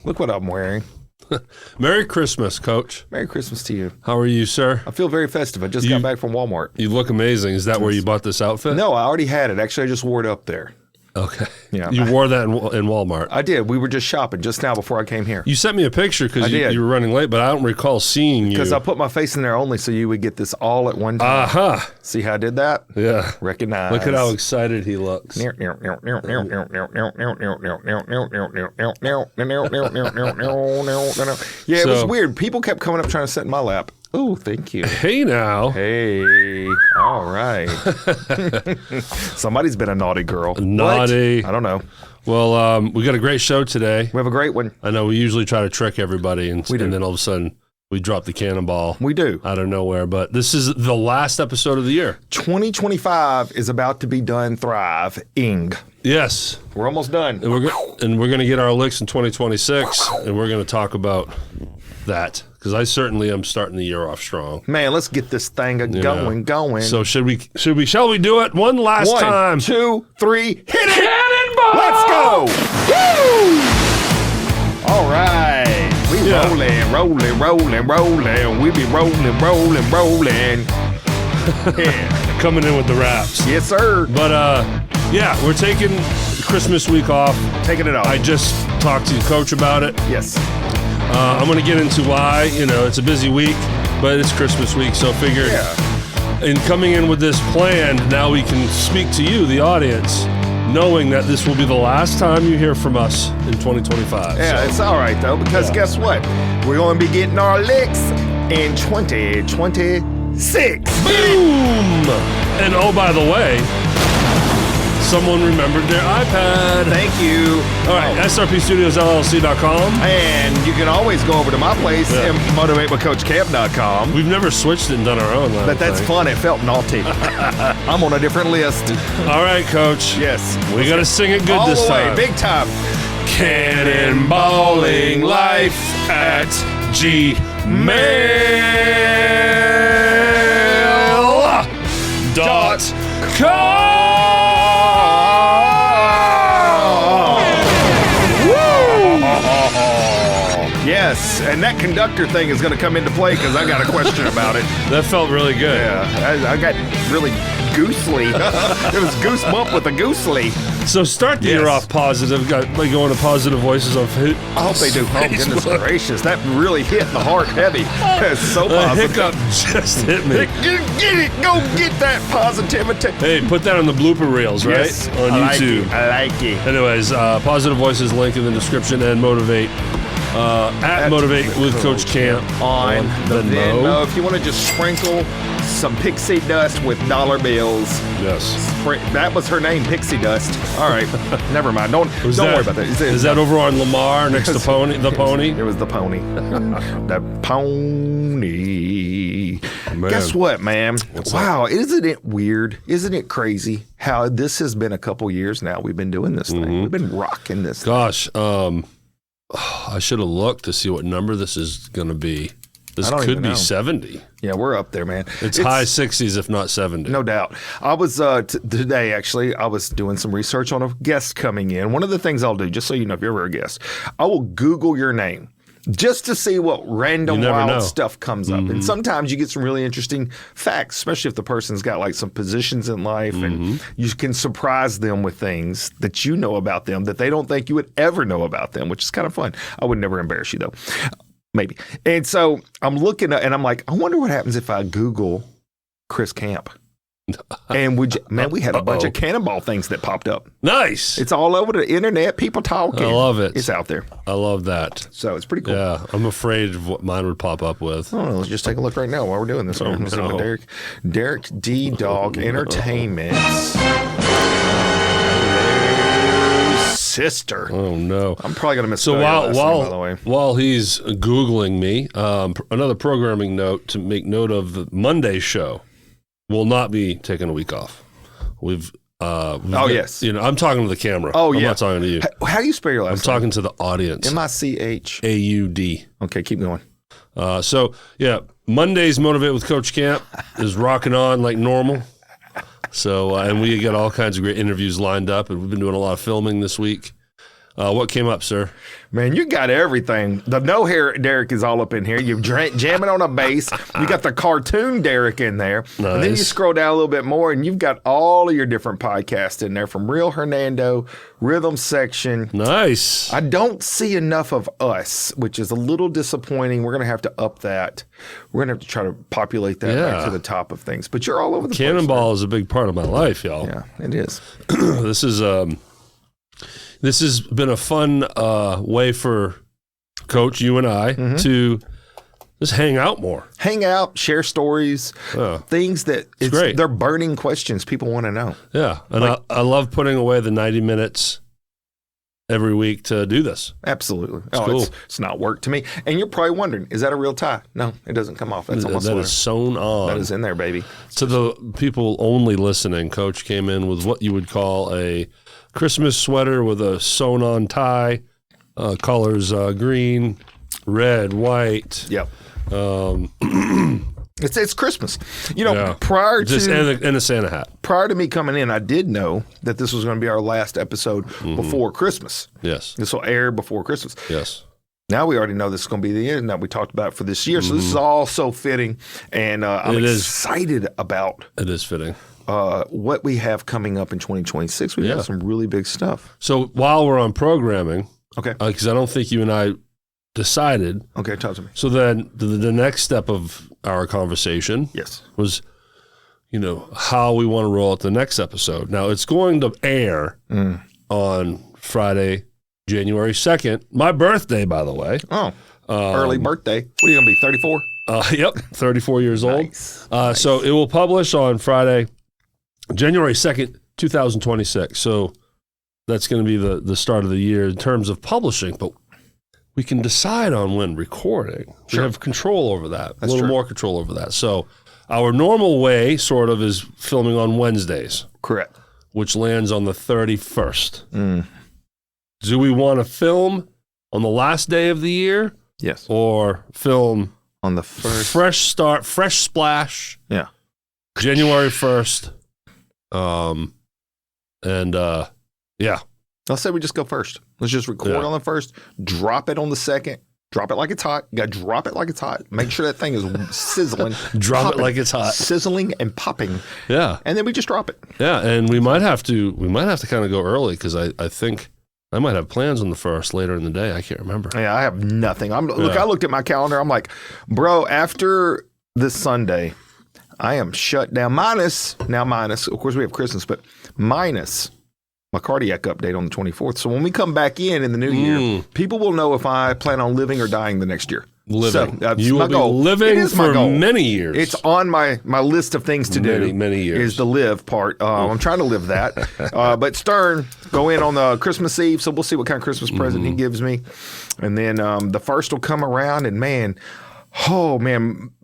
Look what I'm wearing. Merry Christmas, Coach. Merry Christmas to you. How are you, sir? I feel very festive. I just got back from Walmart. You look amazing. Is that where you bought this outfit? No, I already had it. Actually, I just wore it up there. Okay. Yeah. You wore that in Walmart. I did. We were just shopping just now before I came here. You sent me a picture because you were running late, but I don't recall seeing you. Because I put my face in there only so you would get this all at one time. Uh-huh. See how I did that? Yeah. Recognize. Look at how excited he looks. Yeah, it was weird. People kept coming up trying to sit in my lap. Oh, thank you. Hey now. Hey. All right. Somebody's been a naughty girl. Naughty. What? I don't know. Well, we got a great show today. We have a great one. I know we usually try to trick everybody, and then all of a sudden we drop the cannonball. We do. Out of nowhere, but this is the last episode of the year. 2025 is about to be done thriving. Yes. We're almost done. And we're going to get our licks in 2026, and we're going to talk about that. Because I certainly am starting the year off strong. Man, let's get this thing going. So shall we do it one last time? 1, 2, 3, hit it! Cannonball! Let's go! Woo! All right. We rolling. We be rolling. Yeah. Coming in with the raps. Yes, sir. But yeah, we're taking Christmas week off. Taking it off. I just talked to Coach about it. Yes. I'm going to get into why. It's a busy week, but it's Christmas week, so figured in coming in with this plan, now we can speak to you, the audience, knowing that this will be the last time you hear from us in 2025. Yeah, it's all right, though, because guess what? We're going to be getting our licks in 2026. Boom! And oh, by the way, someone remembered their iPad. Thank you. All right, SRP Studios LLC.com. And you can always go over to my place and motivatewithcoachcamp.com. We've never switched it and done our own. But that's fun. It felt naughty. I'm on a different list. All right, Coach. Yes. We got to sing it good all this the way, time. Big time. Cannonballing life at gmail.com. Yes, and that conductor thing is going to come into play because I got a question about it. That felt really good. Yeah, I got really goosely. It was goosebump with a goosely. So start the year off positive. Got like going to Positive Voices on Facebook. I hope they do. Oh, goodness gracious. That really hit the heart heavy. It's so positive. Hiccup just hit me. Get it. Go get that positivity. Hey, put that on the blooper reels, right? Yes, on YouTube. I like it. Anyways, Positive Voices link in the description, and Motivate. At Motivate with Coach Camp on the Venmo. If you want to just sprinkle some pixie dust with dollar bills. Yes. That was her name, Pixie Dust. All right. Never mind. Don't worry about that. Is that over on Lamar next to Pony? The Pony? It was the Pony. The Pony. Man. Guess what, man? Wow. Isn't it weird? Isn't it crazy how this has been a couple years now? We've been doing this thing. We've been rocking this thing. Gosh. I should have looked to see what number this is going to be. This could be 70. Yeah, we're up there, man. It's high 60s, if not 70. No doubt. I was, today, actually, I was doing some research on a guest coming in. One of the things I'll do, just so you know, if you're ever a guest, I will Google your name just to see what random wild stuff comes up. And sometimes you get some really interesting facts, especially if the person's got like some positions in life and you can surprise them with things that you know about them that they don't think you would ever know about them, which is kind of fun. I would never embarrass you though. Maybe. And so I'm looking at, and I'm like, I wonder what happens if I Google Chris Camp. And we had a bunch of Cannonball things that popped up. Nice. It's all over the internet. People talking. I love it. It's out there. I love that. So it's pretty cool. Yeah, I'm afraid of what mine would pop up with. Oh, let's just take a look right now while we're doing this. Derek D. Dog Entertainment. Sister. Oh no! I'm probably gonna miss. So by the way. while he's Googling me, another programming note to make note of: the Monday show will not be taking a week off. We've yes. I'm talking to the camera. Oh, I'm yeah. not talking to you. How do you spell your last name? I'm talking to the audience. MICH AUD. Okay, keep going. So Monday's Motivate with Coach Camp is rocking on like normal. So and we got all kinds of great interviews lined up, and we've been doing a lot of filming this week. What came up, sir? Man, you got everything. The no hair Derek is all up in here. You're jamming on a bass. You got the cartoon Derek in there. Nice. And then you scroll down a little bit more, and you've got all of your different podcasts in there, from Real Hernando, Rhythm Section. Nice. I don't see enough of us, which is a little disappointing. We're going to have to up that. We're going to have to try to populate that back to the top of things. But you're all over the place. Cannonball is a big part of my life, y'all. Yeah, it is. This has been a fun way for Coach, you and I, to just hang out more. Hang out, share stories, things that great. They're burning questions people want to know. Yeah, and I love putting away the 90 minutes every week to do this. Absolutely. Cool. It's not work to me. And you're probably wondering, is that a real tie? No, it doesn't come off. That's almost that is sewn on. That is in there, baby. To the people only listening, Coach came in with what you would call a Christmas sweater with a sewn-on tie, colors green, red, white. Yep. It's Christmas. You know, prior to and a Santa hat. Prior to me coming in, I did know that this was going to be our last episode before Christmas. Yes. This will air before Christmas. Yes. Now we already know this is going to be the end that we talked about for this year. So this is all so fitting, and I'm excited about. It is fitting. What we have coming up in 2026. We have some really big stuff. So while we're on programming, okay, because I don't think you and I decided. Okay, talk to me. So then the next step of our conversation, was, how we want to roll out the next episode. Now it's going to air on Friday, January 2nd. My birthday, by the way. Oh, early birthday. What are you going to be? 34? Yep, 34 years old. Nice. So it will publish on Friday, January 2nd, 2026. So that's going to be the start of the year in terms of publishing, but we can decide on when recording. Sure. We have control over that, That's a little more control over that. So our normal way sort of is filming on Wednesdays. Correct. Which lands on the 31st. Do we want to film on the last day of the year? Yes. Or film on the first? Fresh start, fresh splash. Yeah. January 1st. Yeah. Let's say we just go first. Let's just record on the first, drop it on the second, drop it like it's hot. You got to drop it like it's hot. Make sure that thing is sizzling. Drop popping, it like it's hot. Sizzling and popping. Yeah. And then we just drop it. Yeah, and we might have to kind of go early because I think I might have plans on the first later in the day. I can't remember. Yeah, I have nothing. Look, I looked at my calendar. I'm like, bro, after this Sunday, I am shut down. Minus, of course we have Christmas, but minus my cardiac update on the 24th. So when we come back in the new year, people will know if I plan on living or dying the next year. Living. So you will be living for many years. It's on my list of things to do. Many years. Is the live part. I'm trying to live that. But Stern, go in on the Christmas Eve, so we'll see what kind of Christmas present he gives me. And then the first will come around, and man,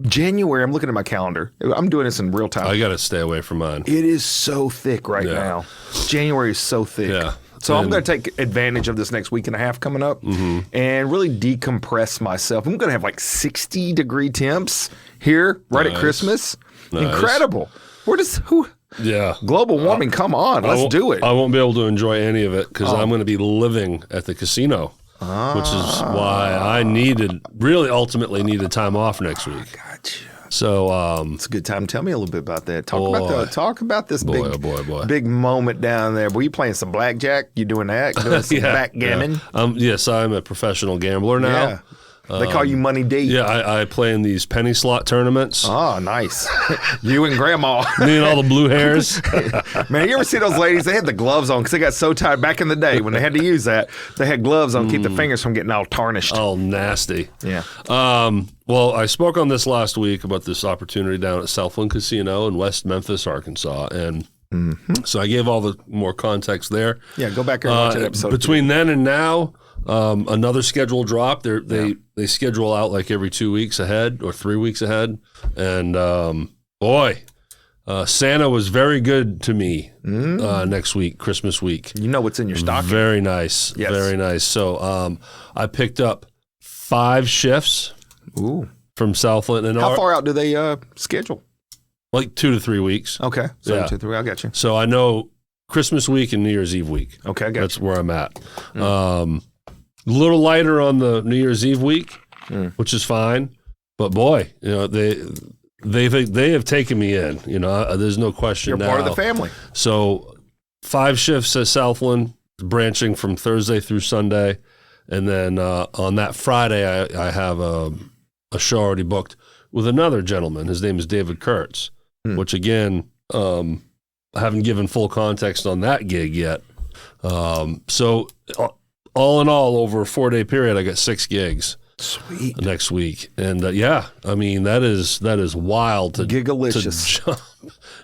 January, I'm looking at my calendar. I'm doing this in real time. I got to stay away from mine. It is so thick right now. January is so thick. Yeah. So I'm going to take advantage of this next week and a half coming up and really decompress myself. I'm going to have like 60-degree temps here at Christmas. Nice. Incredible. Global warming, come on. Let's do it. I won't be able to enjoy any of it because I'm going to be living at the casino. Which is why I ultimately needed time off next week. Gotcha. So it's a good time. Tell me a little bit about that. Talk about this big moment down there. Were you playing some blackjack? You doing that? Doing some backgammon? Yeah. Yes, I'm a professional gambler now. Yeah. They call you Money D. Yeah, I play in these penny slot tournaments. Oh, nice. You and Grandma. Me and all the blue hairs. Man, you ever see those ladies? They had the gloves on because they got so tired back in the day when they had to use that. They had gloves on to keep the fingers from getting all tarnished. Oh, nasty. Yeah. Well, I spoke on this last week about this opportunity down at Southland Casino in West Memphis, Arkansas. And so I gave all the more context there. Yeah, go back and watch that episode. Between then and now, another schedule drop. They schedule out like every 2 weeks ahead or 3 weeks ahead. And Santa was very good to me next week, Christmas week. You know what's in your stocking. Very nice. Yes. Very nice. So I picked up 5 shifts from Southland. And how far out do they schedule? Like 2 to 3 weeks. Okay. So 2 to 3, I got you. So I know Christmas week and New Year's Eve week. Okay, I got That's where I'm at. A little lighter on the New Year's Eve week, which is fine. But boy, you know, they have taken me in. You know, there's no question. You're now. part of the family. So 5 shifts at Southland, branching from Thursday through Sunday, and then on that Friday, I have a show already booked with another gentleman. His name is David Kurtz, which again, I haven't given full context on that gig yet. So all in all, over a 4-day period, I got 6 gigs. Sweet. Next week. And yeah, I mean, that is wild to Gigalicious. To jump.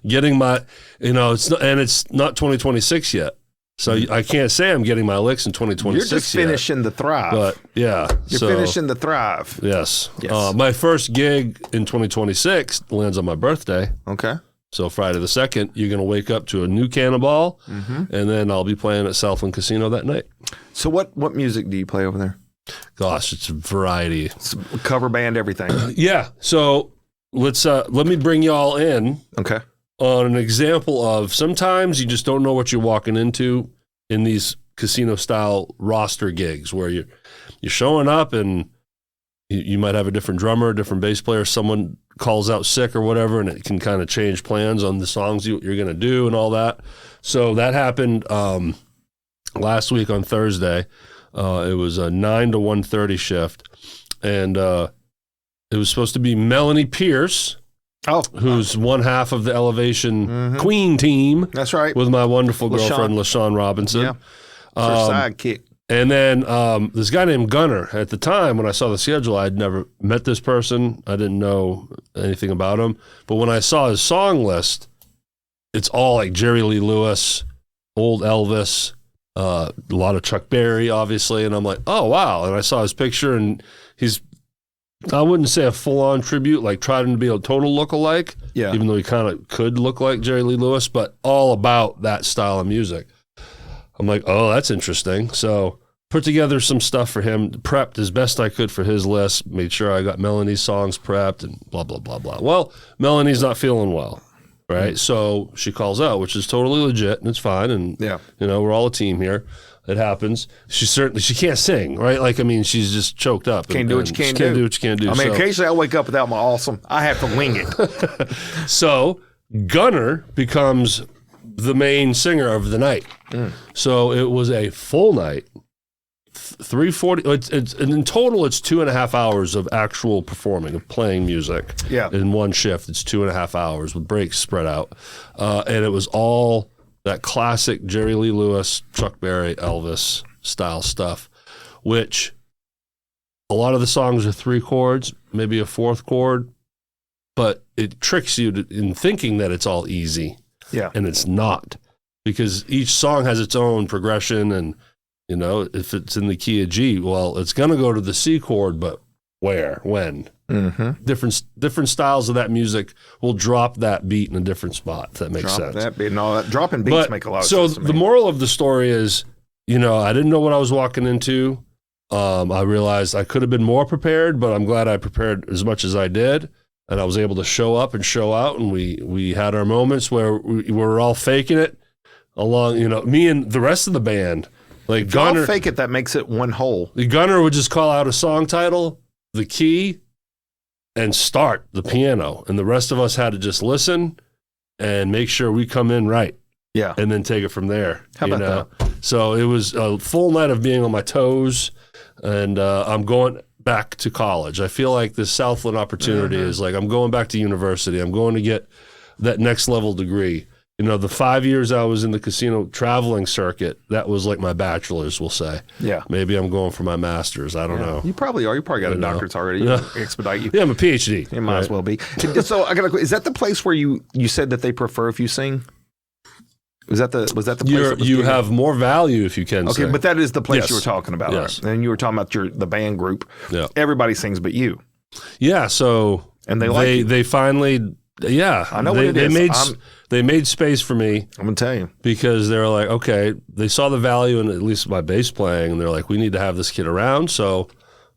Getting my, you know, it's not 2026 yet. So I can't say I'm getting my licks in 2026 You're just finishing the thrive. But yeah. You're finishing the thrive. Yes. My first gig in 2026 lands on my birthday. Okay. So Friday the 2nd, you're going to wake up to a new Cannonball, and then I'll be playing at Southland Casino that night. So what music do you play over there? Gosh, it's a variety. It's cover band, everything. Yeah. So let me bring y'all in. Okay. On an example of sometimes you just don't know what you're walking into in these casino style roster gigs where you're showing up and you might have a different drummer, a different bass player, someone calls out sick or whatever, and it can kind of change plans on the songs you're going to do and all that. So that happened last week on Thursday. It was a 9 to 1:30 shift, and it was supposed to be Melanie Pierce, who's one half of the Elevation Queen team. That's right. With my wonderful girlfriend, LaShawn Robinson. Yeah. Her sidekick. And then this guy named Gunner. At the time, when I saw the schedule, I'd never met this person. I didn't know anything about him. But when I saw his song list, it's all like Jerry Lee Lewis, old Elvis, a lot of Chuck Berry, obviously. And I'm like, oh, wow. And I saw his picture, and he's, I wouldn't say a full-on tribute, like trying to be a total lookalike, even though he kind of could look like Jerry Lee Lewis, but all about that style of music. I'm like, oh, that's interesting. So put together some stuff for him, prepped as best I could for his list, made sure I got Melanie's songs prepped and blah, blah, blah, blah. Well, Melanie's not feeling well, right? So she calls out, which is totally legit, and it's fine. And, you know, we're all a team here. It happens. She can't sing, right? Like, I mean, she's just choked up. Can't do what you can't do. Can't do what you can't do. I mean, occasionally I wake up without my awesome. I have to wing it. So Gunner becomes the main singer of the night. So it was a full night, 3:40. It's in total, it's 2.5 hours of actual performing, of playing music. Yeah. In one shift, it's 2.5 hours with breaks spread out. And it was all that classic Jerry Lee Lewis, Chuck Berry, Elvis style stuff, which a lot of the songs are 3 chords, maybe a 4th chord, but it tricks you in thinking that it's all easy. Yeah. And it's not, because each song has its own progression, and, you know, if it's in the key of G, well, it's going to go to the C chord, but where, when? Different styles of that music will drop that beat in a different spot, if that makes sense. That beat and all that. Dropping beats make a lot of sense to me. So the moral of the story is, you know, I didn't know what I was walking into. I realized I could have been more prepared, but I'm glad I prepared as much as I did. And I was able to show up and show out, and we had our moments where we were all faking it along, you know, me and the rest of the band. Like Gunner, fake it, that makes it one whole. The Gunner would just call out a song title, the key, and start the piano. And the rest of us had to just listen and make sure we come in right. Yeah. And then take it from there. How about that? So it was a full night of being on my toes, and I'm going back to college. I feel like this Southland opportunity is like, I'm going back to university. I'm going to get that next level degree. You know, the 5 years I was in the casino traveling circuit, that was like my bachelor's, we'll say. Yeah. Maybe I'm going for my master's. I don't know. You probably are. You probably got a doctorate already. Expedite you. Yeah, I'm a PhD. It might as well be. So is that the place where you said that they prefer if you sing? Was that the place? You have more value if you can sing. Okay, but that is the place you were talking about. Yes. Right? And you were talking about the band group. Yeah. Everybody sings but you. Yeah, so and they finally I know what it is. They made space for me. I'm going to tell you. Because they were like, okay, they saw the value in at least my bass playing, and they're like, we need to have this kid around, so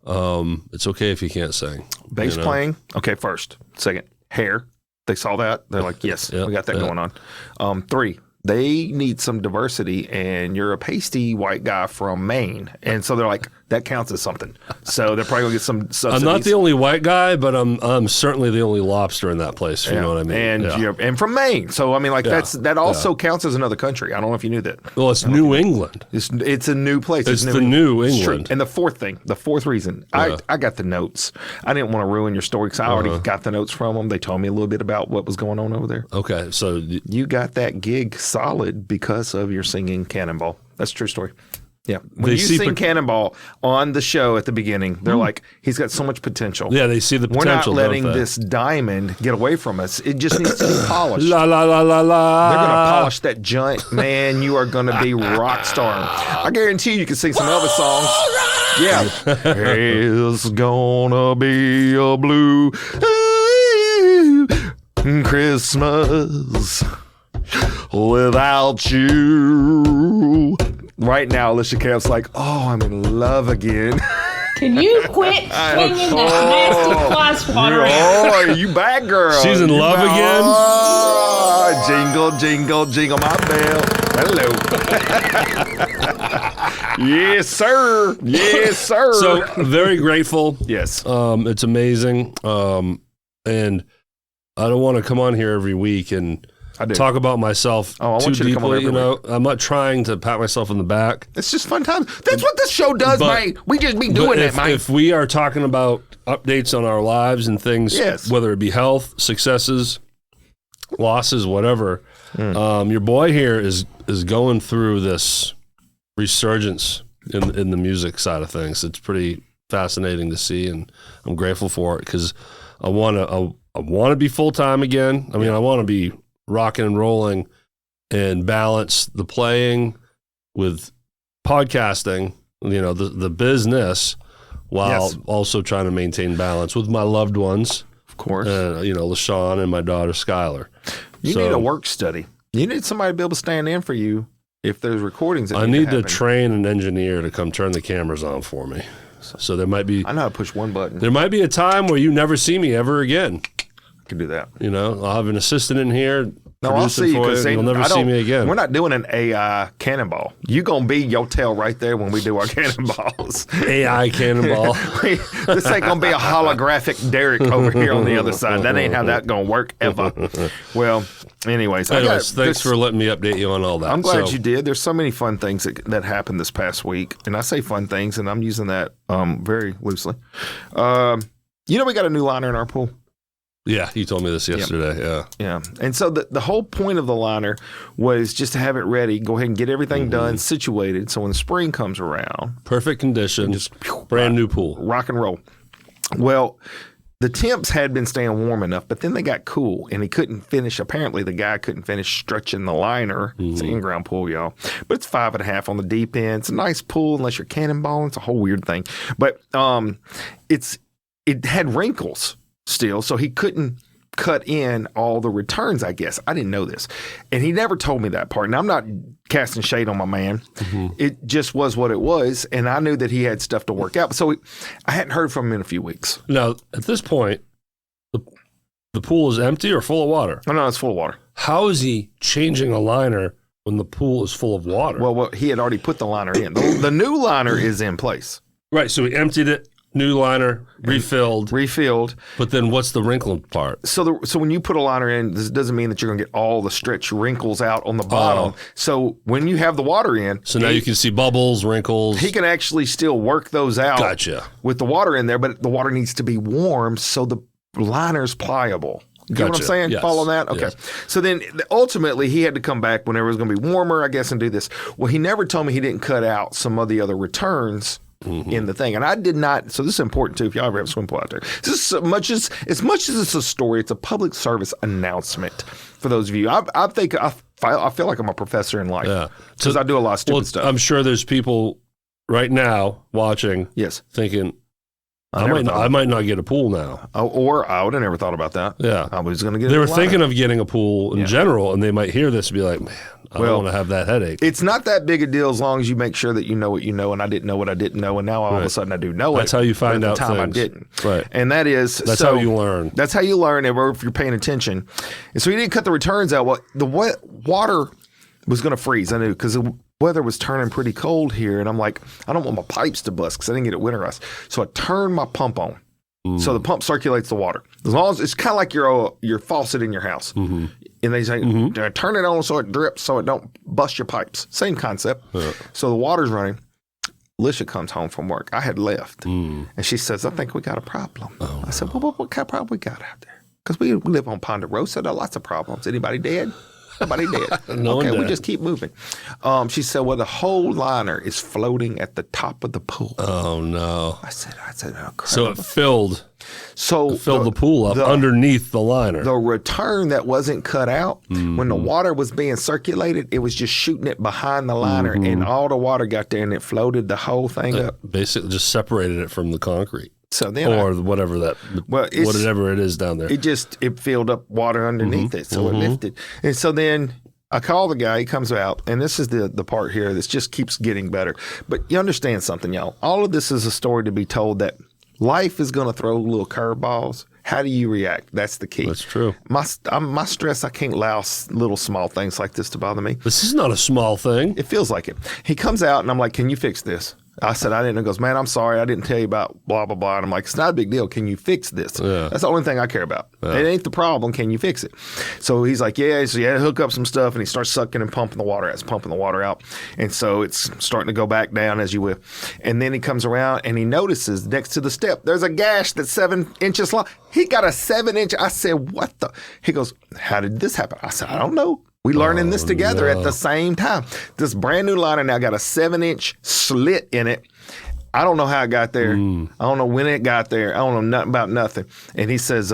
it's okay if he can't sing. Bass playing, okay, first. Second, hair. They saw that. They're like, yes, we got that going on. 3, they need some diversity, and you're a pasty white guy from Maine. And so they're like, that counts as something. So they're probably going to get some subsidies. I'm not the only white guy, but I'm certainly the only lobster in that place. You know what I mean? And and from Maine. So, I mean, like that also counts as another country. I don't know if you knew that. Well, it's New England. It's a new place. It's the New England. And the fourth reason, I got the notes. I didn't want to ruin your story because I already got the notes from them. They told me a little bit about what was going on over there. Okay, so you got that gig solid because of your singing Cannonball. That's a true story. Yeah. When you sing Cannonball on the show at the beginning, they're like, he's got so much potential. Yeah, they see the potential. We're not letting this diamond get away from us. It just needs to be polished. La, la, la, la, la. They're going to polish that giant. Man, you are going to be rock star. I guarantee you can sing some Elvis songs. Yeah. It's gonna be a blue Christmas without you. Right now, Alicia Camp's like, oh, I'm in love again. Can you quit swinging that nasty glass water? Oh, you bad girl. She's in love again? Oh, jingle, jingle, jingle my bell. Hello. Yes, sir. Yes, sir. So, very grateful. Yes. It's amazing. And I don't want to come on here every week and talk about myself too deeply. You know, I'm not trying to pat myself on the back. It's just fun times. That's what this show does, mate. We just be doing it, mate. If we are talking about updates on our lives and things, whether it be health, successes, losses, whatever, your boy here is going through this resurgence in the music side of things. It's pretty fascinating to see, and I'm grateful for it because I want to be full time again. I mean, I want to be rocking and rolling and balance the playing with podcasting, you know, the business, while also trying to maintain balance with my loved ones. Of course. You know, LaShawn and my daughter, Skylar. You need a work study. You need somebody to be able to stand in for you if there's recordings that I need to train an engineer to come turn the cameras on for me. So there might be... I know how to push one button. There might be a time where you never see me ever again. Can do that. You know, I'll have an assistant in here. No, I'll see you because you'll never see me again. We're not doing an AI cannonball. You gonna be your tail right there when we do our cannonballs. AI cannonball. This ain't gonna be a holographic Derek over here on the other side. That ain't how that gonna work ever. Well, anyways, thanks for letting me update you on all that. I'm glad you did. There's so many fun things that happened this past week, and I say fun things, and I'm using that very loosely. You know, we got a new liner in our pool. Yeah, you told me this yesterday. Yeah. And so the whole point of the liner was just to have it ready, go ahead and get everything done, situated, so when spring comes around, perfect condition, just brand new pool, rock and roll. Well, the temps had been staying warm enough, but then they got cool, and he couldn't finish. Apparently, the guy couldn't finish stretching the liner. It's an in-ground pool, y'all, but it's 5.5 on the deep end. It's a nice pool unless you're cannonballing. It's a whole weird thing, but it had wrinkles still, so he couldn't cut in all the returns, I guess. I didn't know this. And he never told me that part. And I'm not casting shade on my man. It just was what it was. And I knew that he had stuff to work out. So I hadn't heard from him in a few weeks. Now, at this point, the pool is empty or full of water? No, it's full of water. How is he changing a liner when the pool is full of water? Well, he had already put the liner in. The new liner is in place. Right, so he emptied it. New liner, refilled. But then what's the wrinkle part? So when you put a liner in, this doesn't mean that you're going to get all the stretch wrinkles out on the bottom. So when you have the water in. So now you can see bubbles, wrinkles. He can actually still work those out. Gotcha. With the water in there, but the water needs to be warm so the liner's pliable. You know what I'm saying? Yes. Follow that? Okay. Yes. So then ultimately he had to come back whenever it was going to be warmer, I guess, and do this. Well, he never told me he didn't cut out some of the other returns in the thing. And I did not, so this is important too if y'all ever have a swim pool out there. This is as much as it's a story, it's a public service announcement for those of you. I feel like I'm a professor in life because I do a lot of stupid stuff. I'm sure there's people right now watching thinking, I might not get a pool now. Or I would have never thought about that. Yeah. I was going to get They were thinking of getting a pool in general, and they might hear this and be like, man, I don't want to have that headache. It's not that big a deal as long as you make sure that you know what you know, and I didn't know what I didn't know, and now all of a sudden I do know it. That's how you find out things. At the time things. I didn't. Right. And that's how you learn. That's how you learn if you're paying attention. And so he didn't cut the returns out. Well, the water was going to freeze. I knew because the weather was turning pretty cold here. And I'm like, I don't want my pipes to bust because I didn't get it winterized. So I turned my pump on. So the pump circulates the water. As long as it's kind of like your faucet in your house. And they say, turn it on so it drips so it don't bust your pipes. Same concept. So the water's running. Alicia comes home from work. I had left. And she says, I think we got a problem. I said, well, what kind of problem we got out there? Because we live on Ponderosa. There are lots of problems. Anybody dead? Nobody dead. No one okay, we dead. just keep moving. She said, well, the whole liner is floating at the top of the pool. Oh, no. I said, oh, crap. So it filled the pool up underneath the liner. The return that wasn't cut out, when the water was being circulated, it was just shooting it behind the liner, and all the water got there, and it floated the whole thing up. Basically just separated it from the concrete. So then whatever it is down there. It filled up water underneath it, so it lifted. And so then I call the guy, he comes out, and this is the part here that just keeps getting better. But you understand something, y'all. All of this is a story to be told that life is going to throw little curveballs. How do you react? That's the key. That's true. My stress, I can't allow little small things like this to bother me. This is not a small thing. It feels like it. He comes out, and I'm like, can you fix this? I said, I didn't. He goes, man, I'm sorry. I didn't tell you about blah, blah, blah. And I'm like, it's not a big deal. Can you fix this? Yeah. That's the only thing I care about. It ain't the problem. Can you fix it? So he's like, yeah. So you had to hook up some stuff. And he starts sucking and pumping the water out. It's pumping the water out. And so it's starting to go back down as you will. And then he comes around and he notices next to the step, there's a gash that's 7 inches long. He got a 7-inch. I said, what the? He goes, how did this happen? I said, I don't know. We learning this together at the same time. This brand new liner now got a 7-inch slit in it. I don't know how it got there. I don't know when it got there. I don't know nothing about nothing. And he says,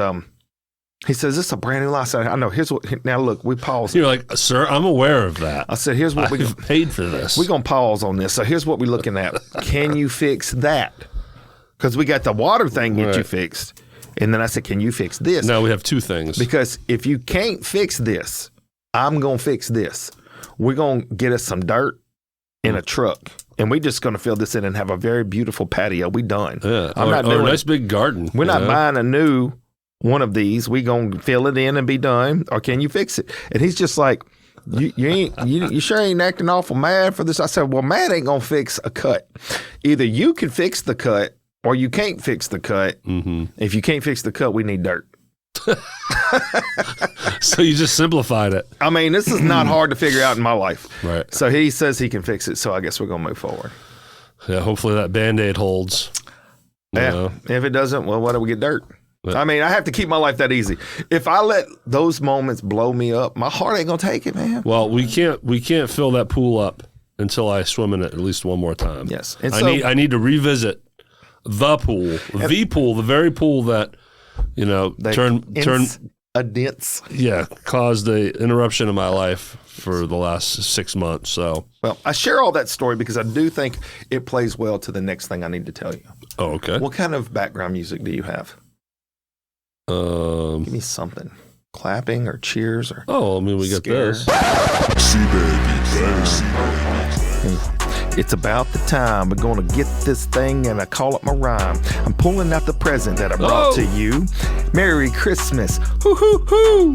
this is a brand new line. I said, I know. Here's what. Now look, we paused. You're like, sir, I'm aware of that. I said, here's what we paid for this. We're gonna pause on this. So here's what we're looking at. Can you fix that? Because we got the water thing that you fixed, and then I said, can you fix this? Now we have two things. Because if you can't fix this, I'm gonna fix this. We're gonna get us some dirt in a truck. And we're just going to fill this in and have a very beautiful patio. We done. Yeah. Or a nice big garden. We're not buying a new one of these. We going to fill it in and be done. Or can you fix it? And he's just like, you sure ain't acting awful mad for this? I said, well, mad ain't going to fix a cut. Either you can fix the cut or you can't fix the cut. If you can't fix the cut, we need dirt. So you just simplified it. I mean, this is not hard to figure out in my life. Right. So he says he can fix it. So I guess we're going to move forward. Yeah, hopefully that Band-Aid holds. Yeah. If it doesn't, well, why do we get dirt? Yeah. I mean, I have to keep my life that easy. If I let those moments blow me up, my heart ain't going to take it, man. Well, we can't fill that pool up until I swim in it at least one more time. Yes. And I need to revisit the pool, the very pool that, caused a interruption in my life for the last 6 months. So, well, I share all that story because I do think it plays well to the next thing I need to tell you. Oh, okay. What kind of background music do you have? Give me something. Clapping or cheers or we got this. It's about the time we're going to get this thing, and I call it my rhyme. I'm pulling out the present that I brought to you. Merry Christmas. Hoo, hoo, hoo.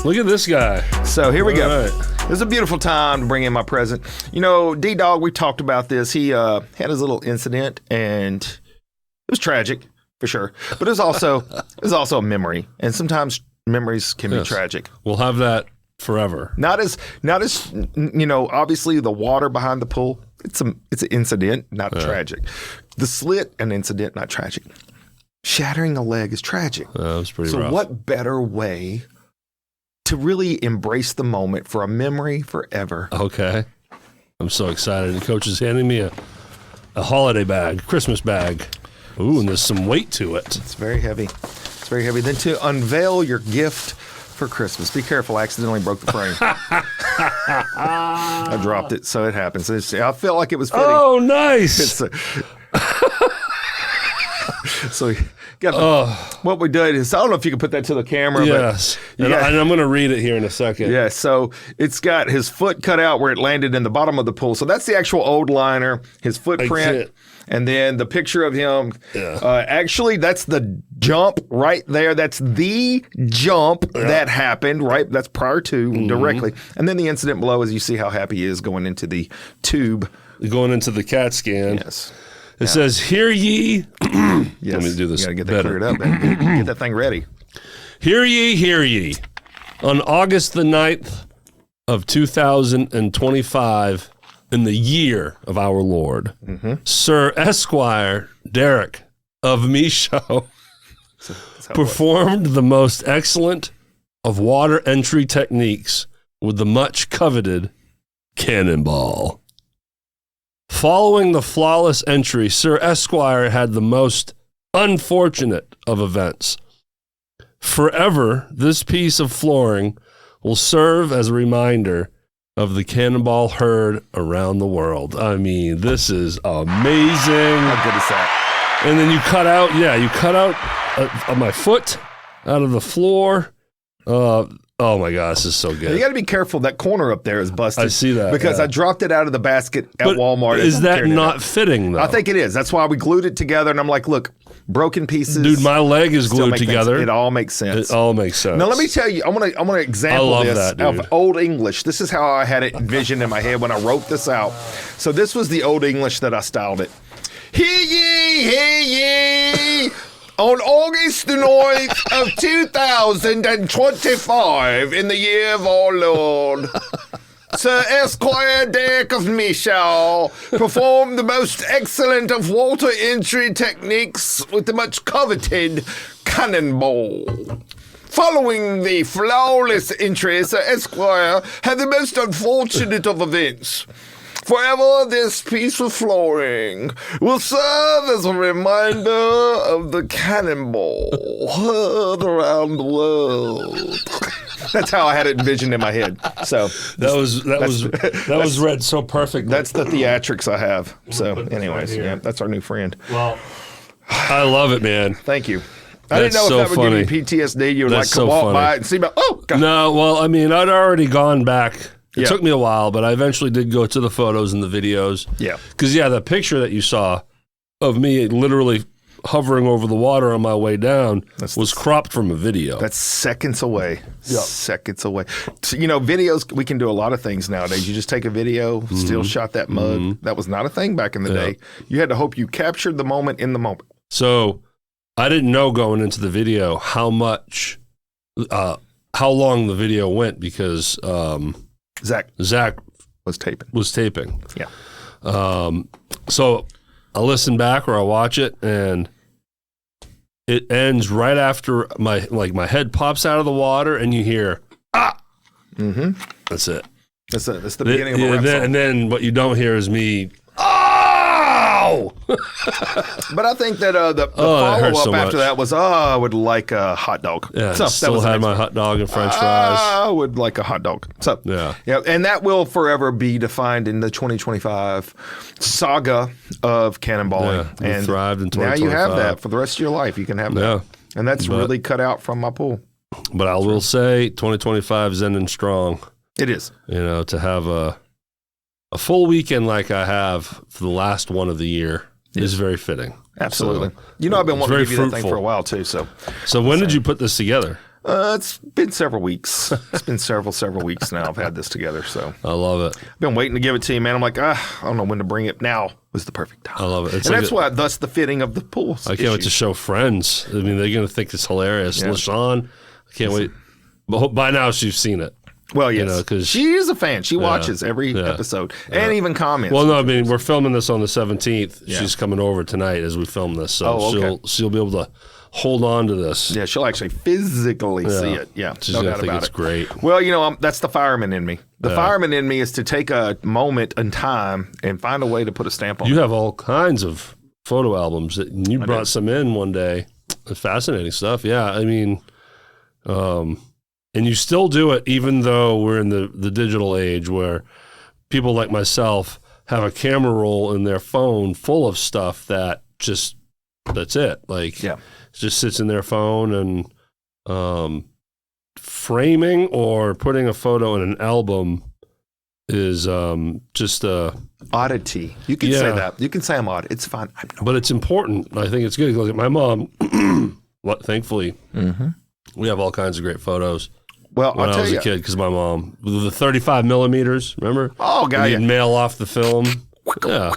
Look at this guy. So here we go. Right. It's a beautiful time to bring in my present. You know, D-Dog, we talked about this. He had his little incident, and it was tragic for sure. But it was also a memory, and sometimes memories can be tragic. We'll have that forever. Not as obviously the water behind the pool, it's an incident, not tragic. The slit, an incident, not tragic. Shattering a leg is tragic. That was pretty rough. So what better way to really embrace the moment for a memory forever? Okay. I'm so excited. And Coach is handing me a holiday bag, Christmas bag. Ooh, and there's some weight to it. It's very heavy. It's very heavy. Then to unveil your gift for Christmas. Be careful, I accidentally broke the frame. I dropped it, so it happens. I felt like it was fitting. Oh, nice. So what we did is, I don't know if you can put that to the camera. Yes. And I'm going to read it here in a second. Yeah, so it's got his foot cut out where it landed in the bottom of the pool. So that's the actual old liner, his footprint. And then the picture of him, actually, that's the jump right there. That's the jump that happened, right? That's prior to, directly. And then the incident below is you see how happy he is going into the tube. Going into the CAT scan. Yes. It says, "Hear ye." Yes. Let me do this. You got to get that better. cleared up. Get that thing ready. Hear ye, hear ye. On August the 9th of 2025, in the year of our Lord, Sir Esquire Derek of Michaud performed the most excellent of water entry techniques with the much coveted Cannonball. Following the flawless entry, Sir Esquire had the most unfortunate of events. Forever, this piece of flooring will serve as a reminder of the Cannonball heard around the world. I mean, this is amazing. How good is that? And then you cut out my foot out of the floor. Oh my gosh, this is so good. You got to be careful. That corner up there is busted. I see that. Because I dropped it out of the basket at Walmart. Is that not fitting, though? I think it is. That's why we glued it together. And I'm like, look, broken pieces. Dude, my leg is glued together. It all makes sense. It all makes sense. Now, let me tell you, I'm gonna example this of Old English. This is how I had it envisioned in my head when I wrote this out. So this was the Old English that I styled it. Hear ye, hear ye. On August the 9th of 2025, in the year of our Lord, Sir Esquire Derek of Michaud performed the most excellent of water entry techniques with the much coveted Cannonball. Following the flawless entry, Sir Esquire had the most unfortunate of events. Forever, this piece of flooring will serve as a reminder of the Cannonball heard around the world. That's how I had it envisioned in my head. So that was read so perfectly. That's the theatrics I have. So, anyways, that's our new friend. Well, I love it, man. Thank you. I didn't know if that would give you PTSD. You would walk by it and see, oh, God. No, well, I mean, I'd already gone back. It took me a while, but I eventually did go to the photos and the videos. Yeah. Because, the picture that you saw of me literally hovering over the water on my way down was cropped from a video. That's seconds away. Yep. Seconds away. So, videos, we can do a lot of things nowadays. You just take a video, still shot that mug. That was not a thing back in the day. You had to hope you captured the moment in the moment. So I didn't know going into the video how long the video went because Zach was taping. Yeah. So I listen back or I watch it, and it ends right after my head pops out of the water, and you hear That's it. That's the beginning of a rap song. And then what you don't hear is me. But I think that the follow-up after that was, I would like a hot dog. Yeah, so still had my hot dog and French fries. I would like a hot dog. So yeah, and that will forever be defined in the 2025 saga of Cannonballing. Yeah, and thrived in 2025. Now you have that for the rest of your life. You can have that. Yeah. And that's really cut out from my pool. But I will say 2025 is ending strong. It is. To have a full weekend like I have for the last one of the year is very fitting. Absolutely. So, I've been wanting to give you that thing for a while too. So when did you put this together? It's been several weeks. It's been several weeks now I've had this together. So I love it. I've been waiting to give it to you, man. I'm like, I don't know when to bring it. Now was the perfect time. I love it. Thus the fitting of the pool. I can't wait to show friends. I mean, they're going to think it's hilarious. Yeah. LaShawn, I can't wait. But by now she's seen it. Well, yes, because she is a fan. She watches every episode and even comments. Well, no, I mean, we're filming this on the 17th. Yeah. She's coming over tonight as we film this, so she'll be able to hold on to this. Yeah, she'll actually physically see it. Yeah, she's gonna think it's great. Well, that's the fireman in me. The fireman in me is to take a moment in time and find a way to put a stamp on it. You have all kinds of photo albums. You brought some in one day. Fascinating stuff. Yeah, I mean, and you still do it even though we're in the digital age where people like myself have a camera roll in their phone full of stuff that just that's it. Like, it just sits in their phone, and framing or putting a photo in an album is just a oddity. You can say that. You can say I'm odd. It's fine. But it's important. I think it's good. Look at my mom. Thankfully, we have all kinds of great photos. Well, when I was a kid, because my mom, the 35 millimeters, remember? Oh, God, you'd mail off the film. Yeah.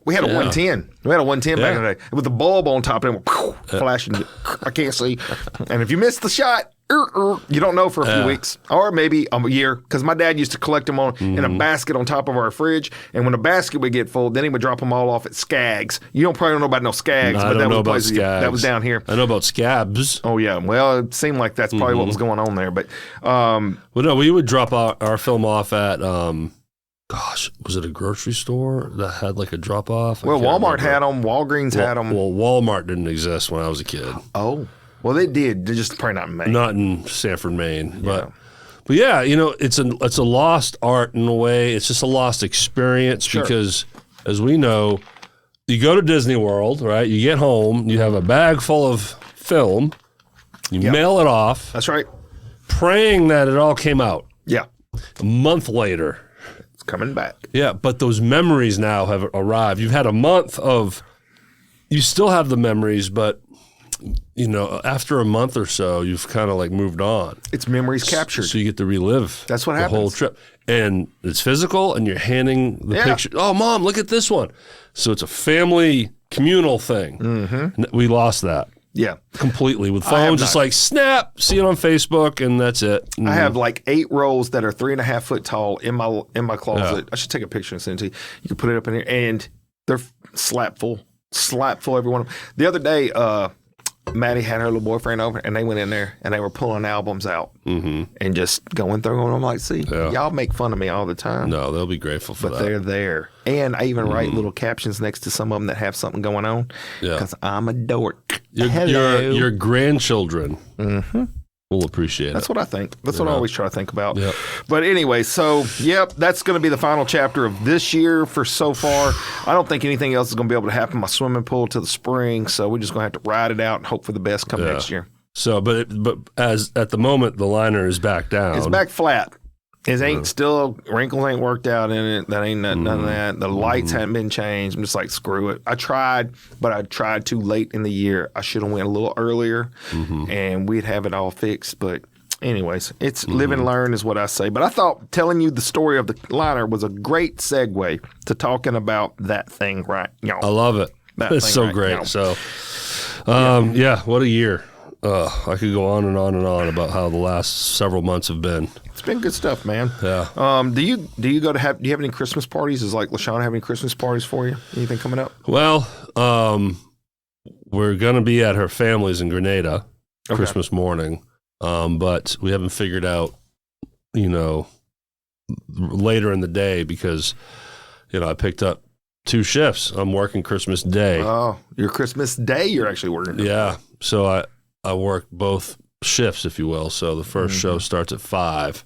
We had a 110. We had a 110 back in the day with the bulb on top of it, flashing. I can't see. And if you miss the shot, you don't know for a few weeks or maybe a year, because my dad used to collect them in a basket on top of our fridge. And when the basket would get full, then he would drop them all off at Skaggs. You probably don't know about no Skaggs, No, but I that don't was know a about place Skaggs. that was down here. I know about Scabs. Oh, yeah. Well, it seemed like that's probably what was going on there. But well, no, we would drop our film off at was it a grocery store that had like a drop off? Well, Walmart had them. Walgreens had them. Well, Walmart didn't exist when I was a kid. Oh. Well, they did. They're just probably not in Maine. Not in Sanford, Maine. But yeah, it's a lost art in a way. It's just a lost experience because, as we know, you go to Disney World, right? You get home, you have a bag full of film, you mail it off. That's right. Praying that it all came out. Yeah. A month later. It's coming back. Yeah, but those memories now have arrived. You've had a month of, you still have the memories, but after a month or so, you've kind of like moved on. It's memories captured. So you get to relive That's what the happens. whole trip. And it's physical, and you're handing the picture. Oh, Mom, look at this one. So it's a family communal thing. Mm-hmm. We lost that. Yeah. Completely. With phones, just like snap, see it on Facebook, and that's it. Mm-hmm. I have like 8 rolls that are 3.5 foot tall in my closet. I should take a picture and send it to you. You can put it up in here, and they're slap full, every one of them. The other day, Maddie had her little boyfriend over, and they went in there, and they were pulling albums out and just going through them. I'm like, see, y'all make fun of me all the time. No, they'll be grateful for that. But they're there. And I even write little captions next to some of them that have something going on because I'm a dork. Your grandchildren will appreciate That's it. what I think. That's what I always try to think about. Yep. But anyway, so, that's going to be the final chapter of this year for so far. I don't think anything else is going to be able to happen in my swimming pool till the spring, so we're just going to have to ride it out and hope for the best come next year. So, but as at the moment, the liner is back down. It's back flat. It ain't still, wrinkles ain't worked out in it. That ain't none of that. The lights hadn't been changed. I'm just like, screw it. I tried, but I tried too late in the year. I should have went a little earlier and we'd have it all fixed. But anyways, it's live and learn is what I say. But I thought telling you the story of the liner was a great segue to talking about that thing right now. I love it. It's so great. Now. So, what a year. I could go on and on and on about how the last several months have been. It's been good stuff, man. Yeah. Do you have any Christmas parties? Is like LaShawn have any Christmas parties for you? Anything coming up? Well, we're gonna be at her family's in Grenada Christmas morning, but we haven't figured out, later in the day because, I picked up 2 shifts. I'm working Christmas Day. Oh, your Christmas Day you're actually working. Yeah. So I work both shifts, if you will. So the first show starts at 5,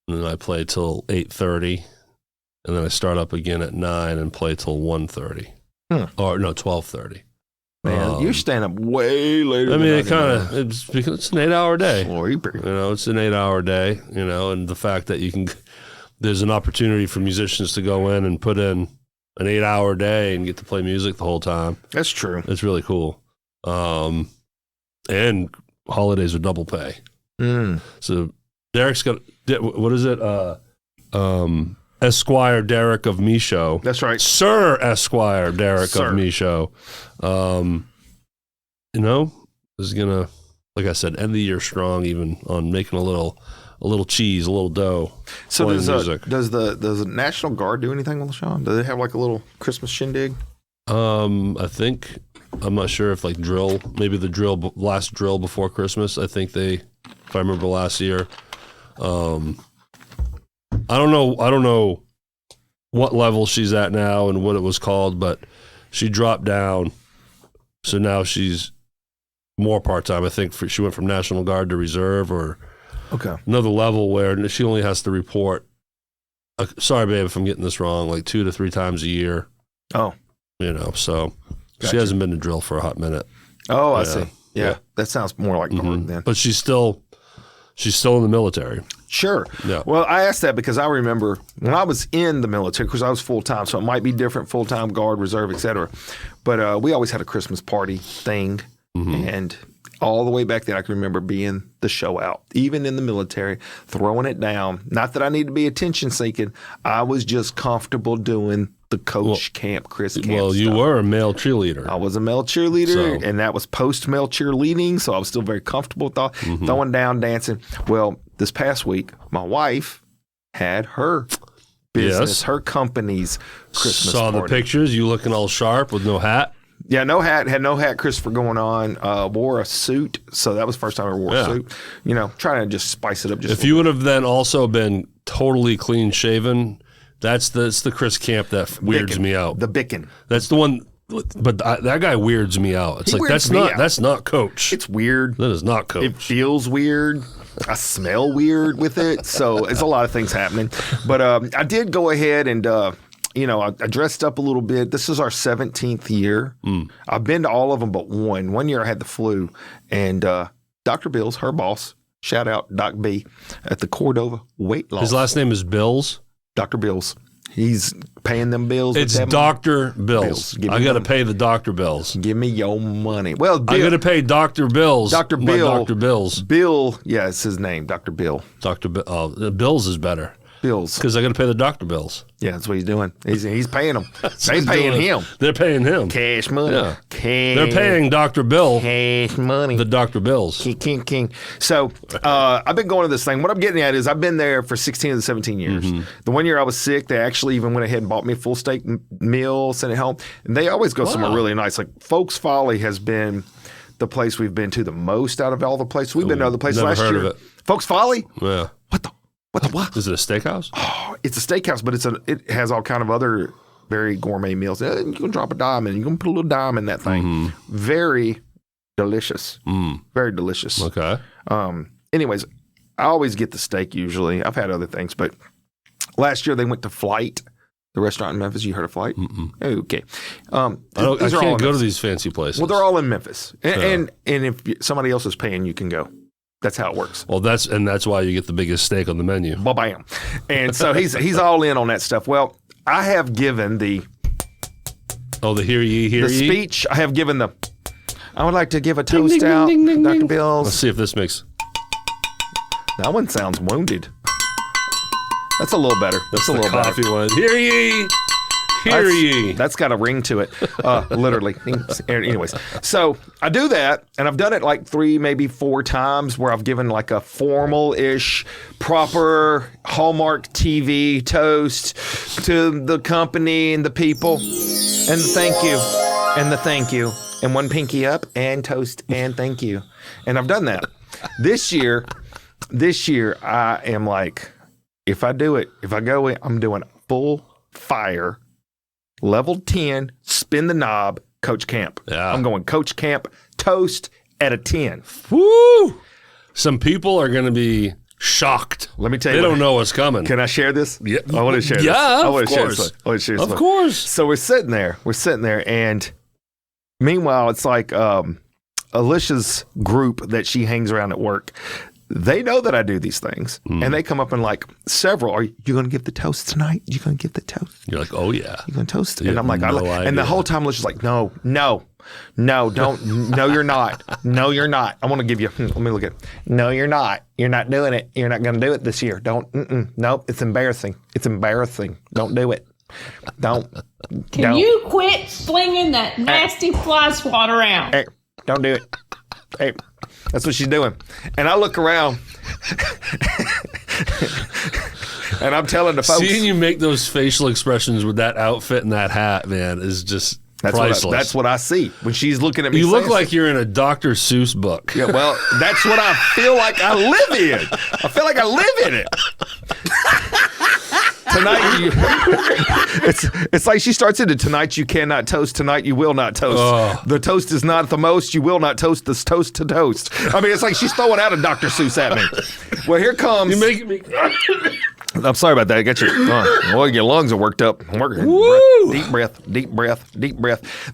and then I play till 8:30, and then I start up again at 9 and play till 1:30. Or no, 12:30. Man, you're staying up way later. I mean, it's because it's an 8-hour day. Sleeper. It's an 8-hour day. And the fact that there's an opportunity for musicians to go in and put in an 8-hour day and get to play music the whole time. That's true. It's really cool. And holidays are double pay. So Derek's got, what is it? Esquire Derek of Michaud. That's right. Sir Esquire Derek of Michaud. Is going to, like I said, end the year strong, even on making a little cheese, a little dough. So does the National Guard do anything with LaShawn? Do they have like a little Christmas shindig? I think, I'm not sure if like maybe the last drill before Christmas. I think if I remember last year, I don't know what level she's at now and what it was called, but she dropped down. So now she's more part-time. I think she went from National Guard to Reserve or another level where she only has to report. Sorry, babe, if I'm getting this wrong, like 2 to 3 times a year. Oh. So She hasn't been to drill for a hot minute. Oh, I see. Yeah. That sounds more like Norton then. But she's still in the military. Sure. Yeah. Well, I asked that because I remember when I was in the military, because I was full-time, so it might be different, full-time, guard, reserve, et cetera. But we always had a Christmas party thing. And all the way back then, I can remember being the show out, even in the military, throwing it down. Not that I need to be attention-seeking. I was just comfortable doing the coach camp, Chris camp Well, you stuff. were a male cheerleader. I was a male cheerleader, and that was post-male cheerleading, so I was still very comfortable with throwing down, dancing. Well, this past week, my wife had her business, her company's Christmas Saw party. the pictures. You looking all sharp with no hat. Yeah, no hat. Had no hat, Christopher, going on. Wore a suit, so that was the first time I wore a suit. You know, trying to just spice it up. Just if you would have then also been totally clean shaven, that's the Chris Camp that weirds me out. The Bicken. That's the one. But that guy weirds me out. It's like that's not coach. It's weird. That is not coach. It feels weird. I smell weird with it. So it's a lot of things happening. But I did go ahead and I dressed up a little bit. This is our 17th year. I've been to all of them but one. One year I had the flu, and Dr. Bills, her boss, shout out Doc B, at the Cordova Weight Loss. His last name is Bills. Dr. Bills. He's paying them bills. It's Dr. Bills. I got to pay the Dr. Bills. Give me your money. Well, I got to pay Dr. Bills. Dr. Bill. Dr. Bills. Bill, yeah, it's his name, Dr. Bill. Dr. Bill. Oh, Bills is better. Bills. Because I got to pay the Dr. Bills. Yeah, that's what he's doing. He's paying them. They paying him. They're paying him. Cash money. Yeah. Cash. They're paying Dr. Bill. Cash money. The Dr. Bills. King. So I've been going to this thing. What I'm getting at is I've been there for 16 of the 17 years. The one year I was sick, they actually even went ahead and bought me a full steak meal, sent it home. And they always go somewhere really nice. Like Folks Folly has been the place we've been to the most out of all the places. We've been to other places never last heard year. of it. Folks Folly? Yeah. What? Is it a steakhouse? Oh, it's a steakhouse, but it has all kind of other very gourmet meals. You can drop a dime in. You can put a little dime in that thing. Very delicious. Very delicious. Okay. Anyways, I always get the steak usually. I've had other things, but last year they went to Flight, the restaurant in Memphis. You heard of Flight? Okay. I can't go to these fancy places. Well, they're all in Memphis. And if somebody else is paying, you can go. That's how it works. Well, that's why you get the biggest steak on the menu. Bam. And so he's all in on that stuff. Well, I have given the speech. I have given I would like to give a toast out, Dr. Bills. Let's see if this makes. That one sounds wounded. That's a little better. That's a little coffee better. one. Hear ye. Hear ye. That's got a ring to it, literally. Anyways, so I do that, and I've done it like 3, maybe 4 times where I've given like a formal-ish, proper Hallmark TV toast to the company and the people, and the thank you, and one pinky up, and toast, and thank you. And I've done that. This year, I am like, if I go in, I'm doing full fire. Level 10, spin the knob, Coach Camp. Yeah. I'm going Coach Camp, toast at a 10. Woo! Some people are going to be shocked. Let me tell you. They don't know what's coming. Can I share this? Yeah. I want to share this. Yeah, I want of to share course. this. I want to share this. Of course. So we're sitting there, and meanwhile, it's like Alicia's group that she hangs around at work. They know that I do these things, and they come up and like several. Are you going to give the toast tonight? You going to give the toast? You're like, oh yeah. You going to toast? You and I'm like, have no and the idea. whole time Alicia's like, no, don't. No, you're not. No, you're not. I want to give you. Let me look at. No, you're not. You're not doing it. You're not going to do it this year. Don't. Nope. It's embarrassing. It's embarrassing. Don't do it. Don't. Can you quit slinging that nasty fly swatter out? Hey, don't do it. Hey, that's what she's doing. And I look around, and I'm telling the folks. Seeing you make those facial expressions with that outfit and that hat, man, is just priceless. That's what I see when she's looking at me. You look like you're in a Dr. Seuss book. Yeah, well, that's what I feel like I live in. I feel like I live in it. Tonight, it's like she starts into tonight you cannot toast, tonight you will not toast. Oh. The toast is not the most, you will not toast this toast to toast. I mean, it's like she's throwing out a Dr. Seuss at me. Well, here comes. You make me. I'm sorry about that. I got your lungs are worked up. Deep breath.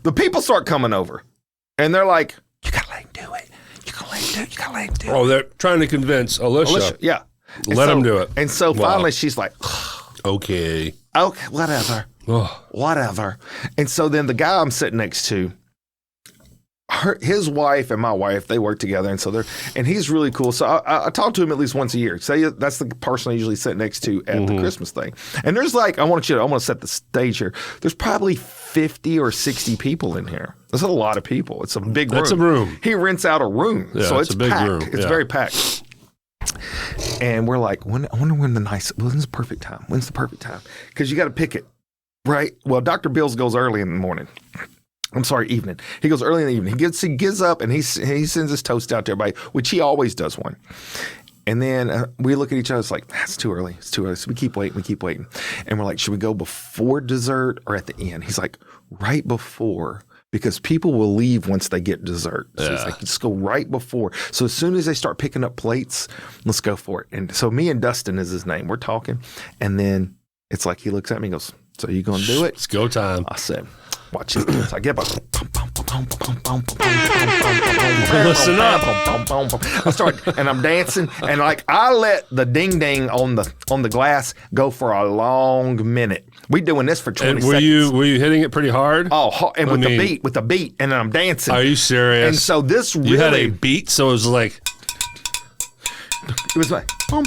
The people start coming over, and they're like, "You gotta let him do it. You gotta let him do it." Oh, they're trying to convince Alicia. Yeah, let him do it. And so finally, she's like, "Okay, whatever, whatever." And so then the guy I'm sitting next to, his wife and my wife, they work together, and he's really cool. So I talk to him at least once a year. So that's the person I usually sit next to at the Christmas thing. And there's I want to set the stage here. There's probably 50 or 60 people in here. That's a lot of people. It's a big room. That's a room. He rents out a room, so it's a big packed. room. It's very packed. And we're like, I wonder when's the perfect time? When's the perfect time? Because you got to pick it, right? Well, Dr. Bills goes early in the morning. I'm sorry, evening. He goes early in the evening. He gets up and he sends his toast out to everybody, which he always does one. And then we look at each other. It's like, that's too early. It's too early. So we keep waiting. And we're like, should we go before dessert or at the end? He's like, right before, because people will leave once they get dessert. So he's like, just go right before. So as soon as they start picking up plates, let's go for it. And so me and Dustin is his name. We're talking. And then it's like he looks at me and goes, so you going to do it? It's go time. I said, watch this. So I get up. Listen up. I start, and I'm dancing, and I let the ding ding on the glass go for a long minute. We doing this for 20 and seconds. Were you hitting it pretty hard? Oh, and with the beat, and then I'm dancing. Are you serious? And so this really, you had a beat, so it was like. It was like I was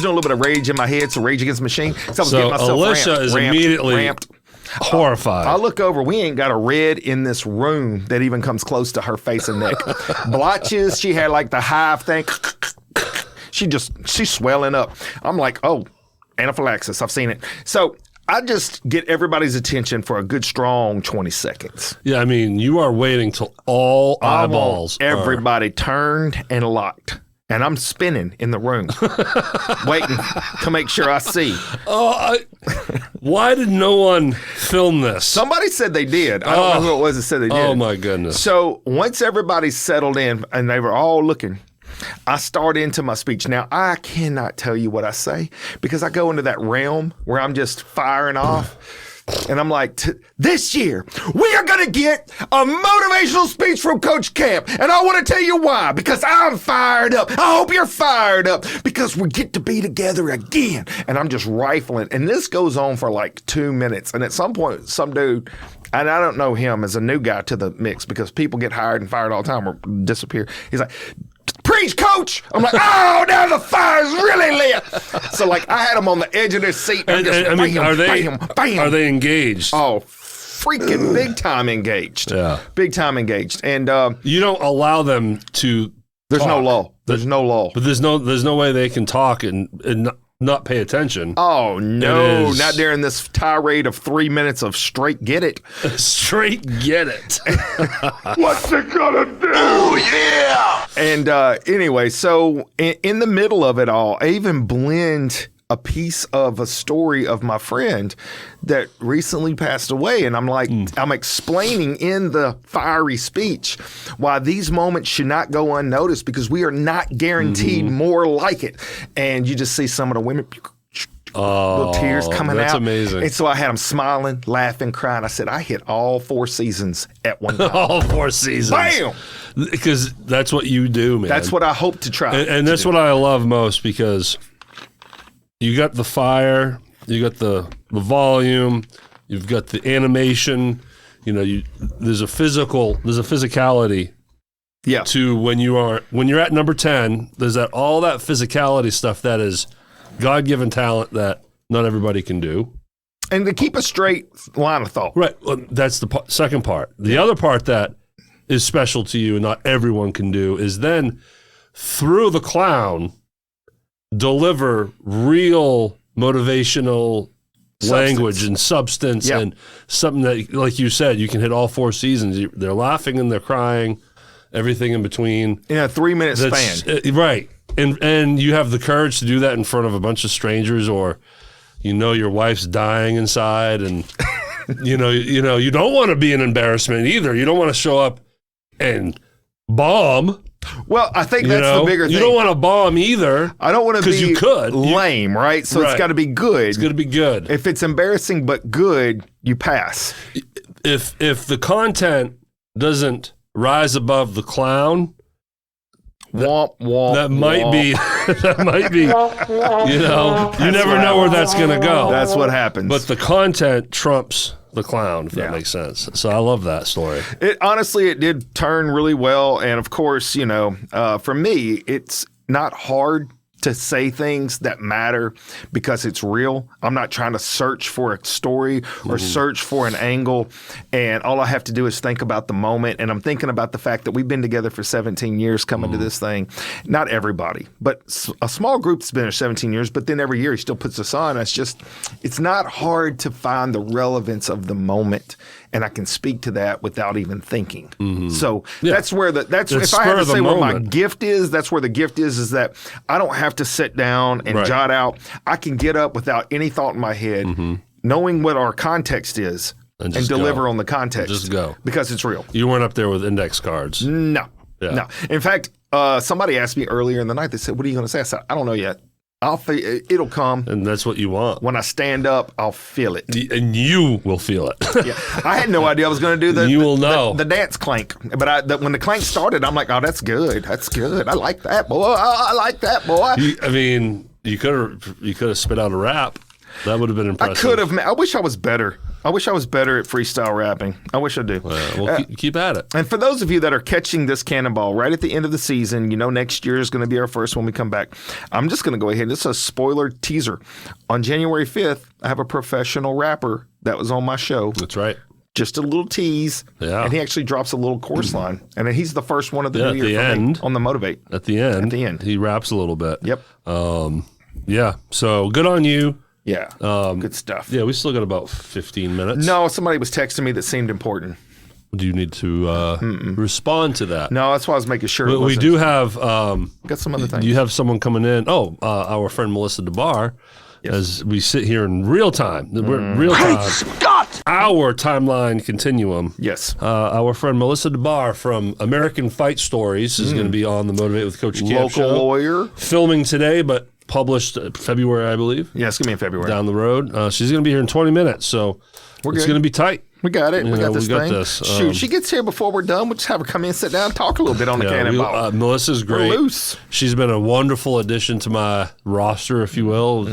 doing a little bit of Rage in my head, so Rage Against the Machine. So I was getting myself Alicia is immediately ramped. Horrified. I look over. We ain't got a red in this room that even comes close to her face and neck. Blotches. She had like the hive thing. She's swelling up. I'm like, oh, anaphylaxis. I've seen it. So I just get everybody's attention for a good strong 20 seconds. Yeah, I mean, you are waiting till all eyeballs everybody turned and locked. And I'm spinning in the room, waiting to make sure I see. Why did no one film this? Somebody said they did. I don't know who it was that said they did. Oh, my goodness. So once everybody settled in and they were all looking, I start into my speech. Now, I cannot tell you what I say because I go into that realm where I'm just firing off. And I'm like, this year, we are going to get a motivational speech from Coach Camp. And I want to tell you why. Because I'm fired up. I hope you're fired up. Because we get to be together again. And I'm just rifling. And this goes on for like 2 minutes. And at some point, some dude, and I don't know him as a new guy to the mix because people get hired and fired all the time or disappear. He's like, preach, coach. I'm like, oh, now the fire's really lit. So like I had them on the edge of their seat. And are they engaged? Oh, freaking big time engaged. Yeah. Big time engaged. And you don't allow them to There's talk. no lull. There's no lull. But there's no way they can talk and not pay attention. Oh, no. Not during this tirade of 3 minutes of straight get it. Straight get it. What's it gonna do? Oh, yeah. And anyway, so in the middle of it all, I even blend a piece of a story of my friend that recently passed away. And I'm like, I'm explaining in the fiery speech why these moments should not go unnoticed because we are not guaranteed more like it. And you just see some of the women, little tears coming out. That's amazing. And so I had them smiling, laughing, crying. I said, I hit all 4 seasons at one time. All 4 seasons. Bam! Because that's what you do, man. That's what I hope to try. And that's what I love most because you got the fire, you got the volume, you've got the animation. You know, there's a physicality. Yeah. To when you're at number 10, there's all that physicality stuff that is God-given talent that not everybody can do. And to keep a straight line of thought. Right. Well, that's the second part. The other part that is special to you and not everyone can do is then through the clown deliver real motivational language and substance and something that, like you said, you can hit all 4 seasons. They're laughing and they're crying, everything in between. In a 3-minute span. Right. And you have the courage to do that in front of a bunch of strangers or, your wife's dying inside and, you don't want to be an embarrassment either. You don't want to show up and bomb. Well, I think that's the bigger thing. You don't want to bomb either. I don't want to be you could. lame, right? So it's got to be good. It's going to be good. If it's embarrassing but good, you pass. If the content doesn't rise above the clown, Womp, womp, that might be, you never know where that's going to go. That's what happens. But the content trumps the clown, if that makes sense. So I love that story. Honestly, it did turn really well. And of course, for me, it's not hard to say things that matter because it's real. I'm not trying to search for a story or search for an angle. And all I have to do is think about the moment. And I'm thinking about the fact that we've been together for 17 years coming to this thing. Not everybody, but a small group's been there 17 years, but then every year he still puts us on. It's not hard to find the relevance of the moment. And I can speak to that without even thinking. So that's where if I had to say where my gift is, that's where the gift is that I don't have to sit down and jot out. I can get up without any thought in my head, knowing what our context is and deliver on the context. Just go. Because it's real. You weren't up there with index cards. No. In fact, somebody asked me earlier in the night, they said, what are you going to say? I said, I don't know yet. It'll come. And that's what you want. When I stand up, I'll feel it. And you will feel it. I had no idea I was going to do the dance clank. But when the clank started, I'm like, oh, that's good. That's good. I like that, boy. I like that, boy. You could have spit out a rap. That would have been impressive. I could have. I wish I was better. I wish I was better at freestyle rapping. I wish I do. Well, keep at it. And for those of you that are catching this Cannonball right at the end of the season, next year is going to be our first when we come back. I'm just going to go ahead. This is a spoiler teaser. On January 5th, I have a professional rapper that was on my show. That's right. Just a little tease. Yeah. And he actually drops a little chorus line. And then he's the first one of the new year for me on the Motivate. At the end. He raps a little bit. Yep. So good on you. Yeah, good stuff. Yeah, we still got about 15 minutes. No, somebody was texting me that seemed important. Do you need to respond to that? No, that's why I was making sure. We do have got some other things. You have someone coming in. Oh, our friend Melissa DeBar. Yes. As we sit here in real time, real time. Scott! Our timeline continuum. Yes. Our friend Melissa DeBar from American Fight Stories is going to be on the Motivate with Coach Camp show. Local lawyer. Filming today, but published February, I believe. Yeah, it's going to be in February. Down the road. She's going to be here in 20 minutes, so it's going to be tight. We got it. We got this thing. Shoot, she gets here before we're done. We'll just have her come in, sit down, talk a little bit on the Cannonball. Melissa's great. We're loose. She's been a wonderful addition to my roster, if you will.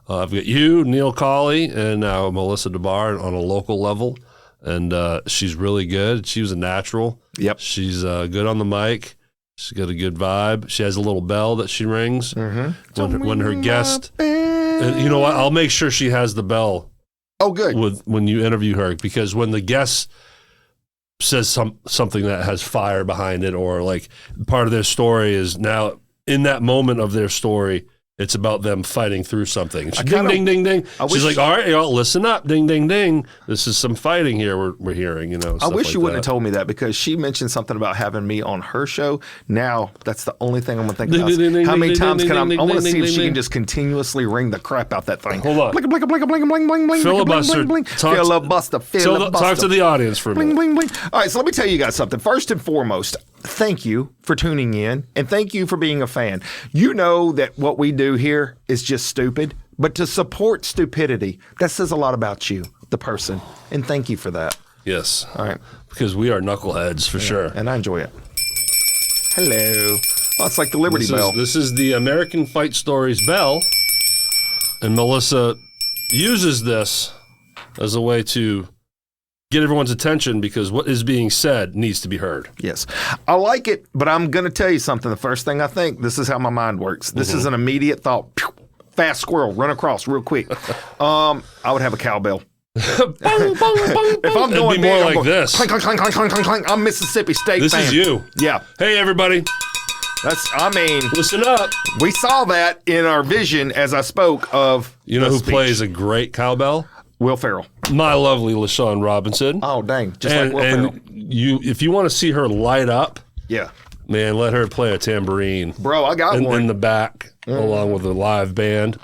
I've got you, Neil Colley, and now Melissa DeBar on a local level, and she's really good. She was a natural. Yep. She's good on the mic. She's got a good vibe. She has a little bell that she rings when her guest. And you know what? I'll make sure she has the bell. Oh, good. When you interview her, because when the guest says something that has fire behind it, or like part of their story is now in that moment of their story, it's about them fighting through something. Ding, ding, ding, ding. She's like, all right, y'all, listen up. Ding, ding, ding. This is some fighting here we're hearing, I wish you wouldn't have told me that, because she mentioned something about having me on her show. Now, that's the only thing I'm going to think about. How many times can I want to see if she can just continuously ring the crap out that thing. Hold on. Bling, bling, bling, bling, bling, bling, bling, filibuster. Filibuster. Talk to the audience for a minute. Bling, bling, bling. All right, so let me tell you guys something. First and foremost, thank you for tuning in, and thank you for being a fan. You know that what we do here is just stupid, but to support stupidity, that says a lot about you, the person, and thank you for that. Yes. All right. Because we are knuckleheads for sure. And I enjoy it. Hello. Oh, it's like the Liberty Bell. This is the American Fight Stories bell, and Melissa uses this as a way to get everyone's attention, because what is being said needs to be heard. Yes. I like it, but I'm going to tell you something. The first thing I think, this is how my mind works. This is an immediate thought. Fast squirrel, run across real quick. I would have a cowbell. If I'm going more like this. Clank, clank, clank, clank, clank, clank. I'm Mississippi State This fan. is you. Yeah. Hey, everybody. Listen up. We saw that in our vision as I spoke of You know who plays a great cowbell? Will Ferrell. My lovely LaShawn Robinson. Oh, dang. Just like Will Ferrell. If you want to see her light up, yeah, man, let her play a tambourine. Bro, I got one. In the back, along with a live band.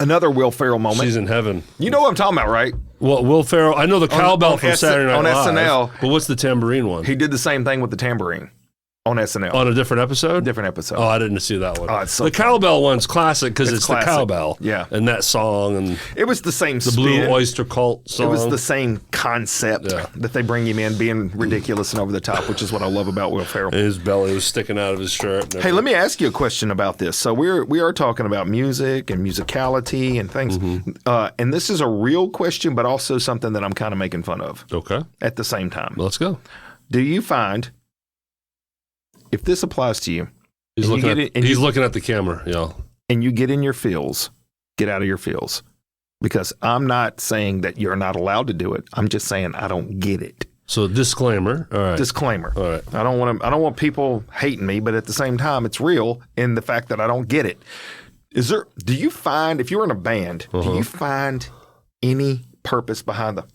Another Will Ferrell moment. She's in heaven. You know what I'm talking about, right? Well, Will Ferrell, I know the cowbell from Saturday Night Live. SNL. But what's the tambourine one? He did the same thing with the tambourine. on SNL. On a different episode? Different episode. Oh, I didn't see that one. Oh, it's so the cowbell one's classic because it's classic. the cowbell. Yeah. And that song and It was the same the spin. Blue Oyster Cult song. It was the same concept that they bring him in being ridiculous and over the top, which is what I love about Will Ferrell. And his belly was sticking out of his shirt. Hey, let me ask you a question about this. So we are talking about music and musicality and things, and this is a real question, but also something that I'm kind of making fun of. Okay. At the same time, Let's go. do you find if this applies to you, He's looking at the camera, and you get in your feels, get out of your feels, because I'm not saying that you're not allowed to do it. I'm just saying I don't get it. So disclaimer. All right. Disclaimer. All right. I don't want people hating me, but at the same time, it's real in the fact that I don't get it. Do you find, if you're in a band, do you find any purpose behind the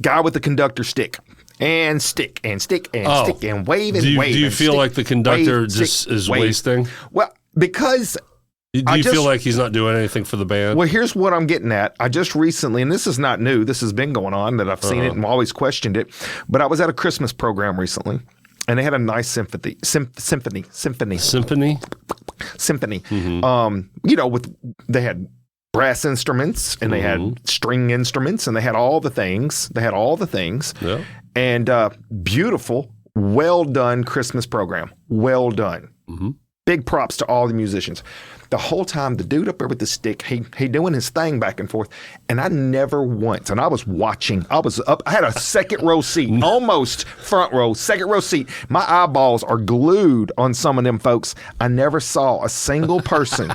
guy with the conductor stick and stick and stick and stick and wave and wave? Do you feel like the conductor is wasting? Well, because Do you feel like he's not doing anything for the band? Well, here's what I'm getting at. I just recently, and this is not new, this has been going on, that I've seen it and always questioned it, but I was at a Christmas program recently, and they had a nice symphony. They had brass instruments, and they had string instruments, and they had all the things. Yeah. And beautiful, well done Christmas program. Well done. Big props to all the musicians. The whole time, the dude up there with the stick, he doing his thing back and forth, and I never once, and I was watching, I had a second row seat, almost front row, second row seat. My eyeballs are glued on some of them folks. I never saw a single person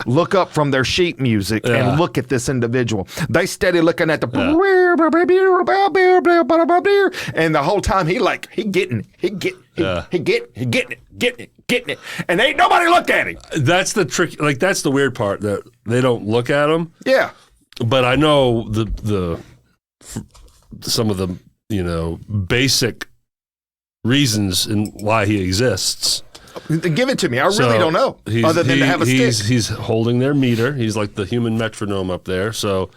look up from their sheet music and look at this individual. They steady looking at the, and the whole time he getting it, and ain't nobody looked at him. That's the trick. Like that's the weird part that they don't look at him. Yeah, but I know some of the basic reasons in why he exists. Give it to me. I really don't know. Other than to have a stick. He's holding their meter. He's like the human metronome up there. So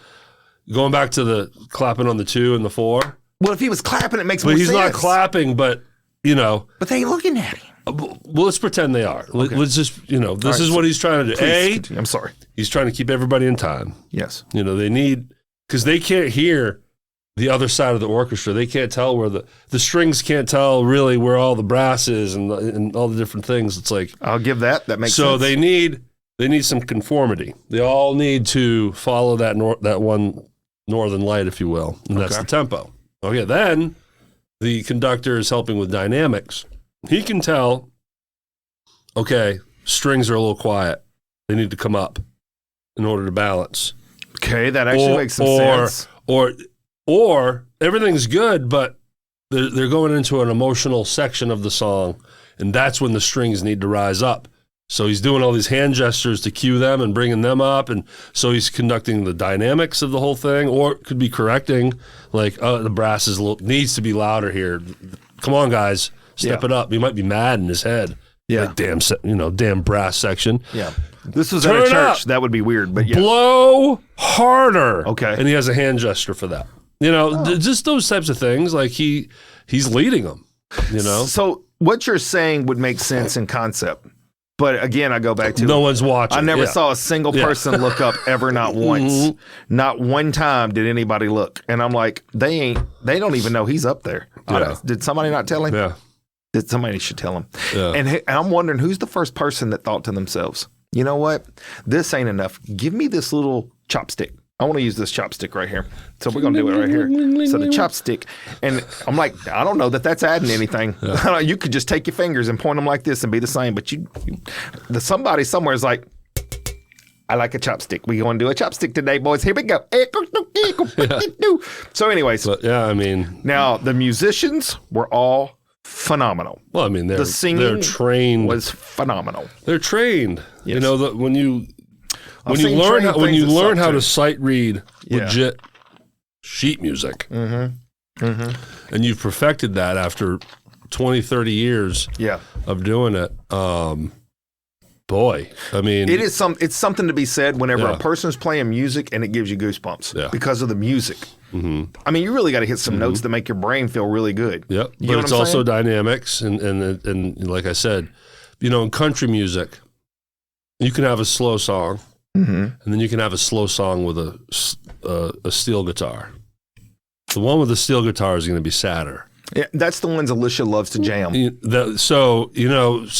going back to the clapping on the 2 and the 4. Well, if he was clapping, it makes more sense. But he's not clapping. But But they ain't looking at him. Well, let's pretend they are. Okay. Let's just, this is what he's trying to do. Please, I'm sorry. He's trying to keep everybody in time. Yes. They need, because they can't hear the other side of the orchestra. They can't tell where the strings can't tell really where all the brass is and all the different things. It's like, I'll give that. That makes sense. So they need some conformity. They all need to follow that one northern light, if you will. And that's the tempo. Okay. Then the conductor is helping with dynamics. He can tell, okay, strings are a little quiet. They need to come up in order to balance. Okay, that actually makes some sense. Or everything's good, but they're going into an emotional section of the song, and that's when the strings need to rise up. So he's doing all these hand gestures to cue them and bringing them up, and so he's conducting the dynamics of the whole thing, or it could be correcting, like, the brass needs to be louder here. Come on, guys. Step it up. He might be mad in his head. Yeah. Like, damn brass section. Yeah. This was at a church. That would be weird, but yeah. Blow harder. Okay. And he has a hand gesture for that. Just those types of things. Like he's leading them, So what you're saying would make sense in concept. But again, I go back to no one's watching. I never saw a single person look up ever, not once. Not one time did anybody look. And I'm like, they don't even know he's up there. Yeah. Did somebody not tell him? Yeah. Somebody should tell him. Yeah. And I'm wondering who's the first person that thought to themselves, you know what? This ain't enough. Give me this little chopstick. I want to use this chopstick right here. So we're going to do it right here. So the chopstick. And I'm like, I don't know that that's adding anything. Yeah. You could just take your fingers and point them like this and be the same. But somebody somewhere is like, I like a chopstick. We going to do a chopstick today, boys. Here we go. Yeah. So anyways. But, now the musicians were all phenomenal. Well, the singing they're trained. Was phenomenal. They're trained. Yes. When you learn how to sight read legit sheet music, and you've perfected that after 20, 30 years of doing it. Boy, it's something to be said whenever a person's playing music and it gives you goosebumps because of the music. I mean, you really got to hit some notes that make your brain feel really good. Yep. You But know it's what I'm also saying? dynamics. And like I said, in country music, you can have a slow song, and then you can have a slow song with a steel guitar. The one with the steel guitar is going to be sadder. Yeah, that's the ones Alicia loves to jam. So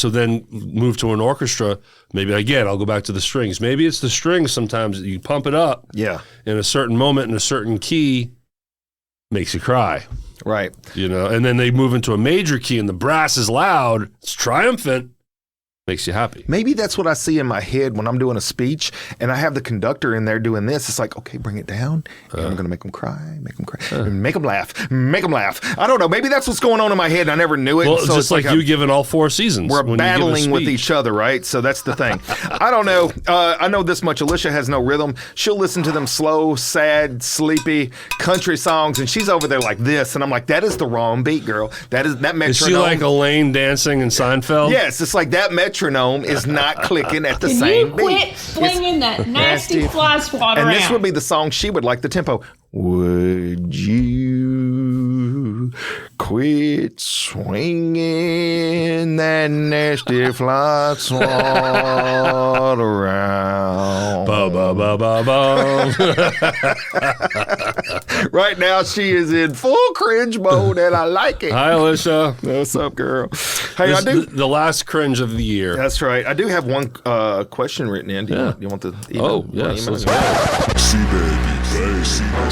then move to an orchestra. Maybe again, I'll go back to the strings. Maybe it's the strings sometimes that you pump it up Yeah. in a certain moment in a certain key, makes you cry. Right. And then they move into a major key and the brass is loud, it's triumphant, makes you happy. Maybe that's what I see in my head when I'm doing a speech and I have the conductor in there doing this. It's like, okay, bring it down. And I'm going to make them cry, and make them laugh. I don't know. Maybe that's what's going on in my head. I never knew it. Well, so just like you given all 4 seasons. We're when you give a battling with speech. each other, right? So that's the thing. I don't know. I know this much. Alicia has no rhythm. She'll listen to them slow, sad, sleepy country songs, and she's over there like this. And I'm like, that is the wrong beat, girl. That metronome. Is she like Elaine dancing in Seinfeld? Yes, it's like that metronome is not clicking at the Can same you beat. quit slinging that nasty fly swatter And around? this would be the song she would like, the tempo. Would you quit swinging that nasty fly swat around? Ba, ba, ba, ba, ba. Right now, she is in full cringe mode, and I like it. Hi, Alicia. What's up, girl? Hey, This I do. is the last cringe of the year. That's right. I do have one question written in. Do you want the email? Oh, yes. Email? Let's go.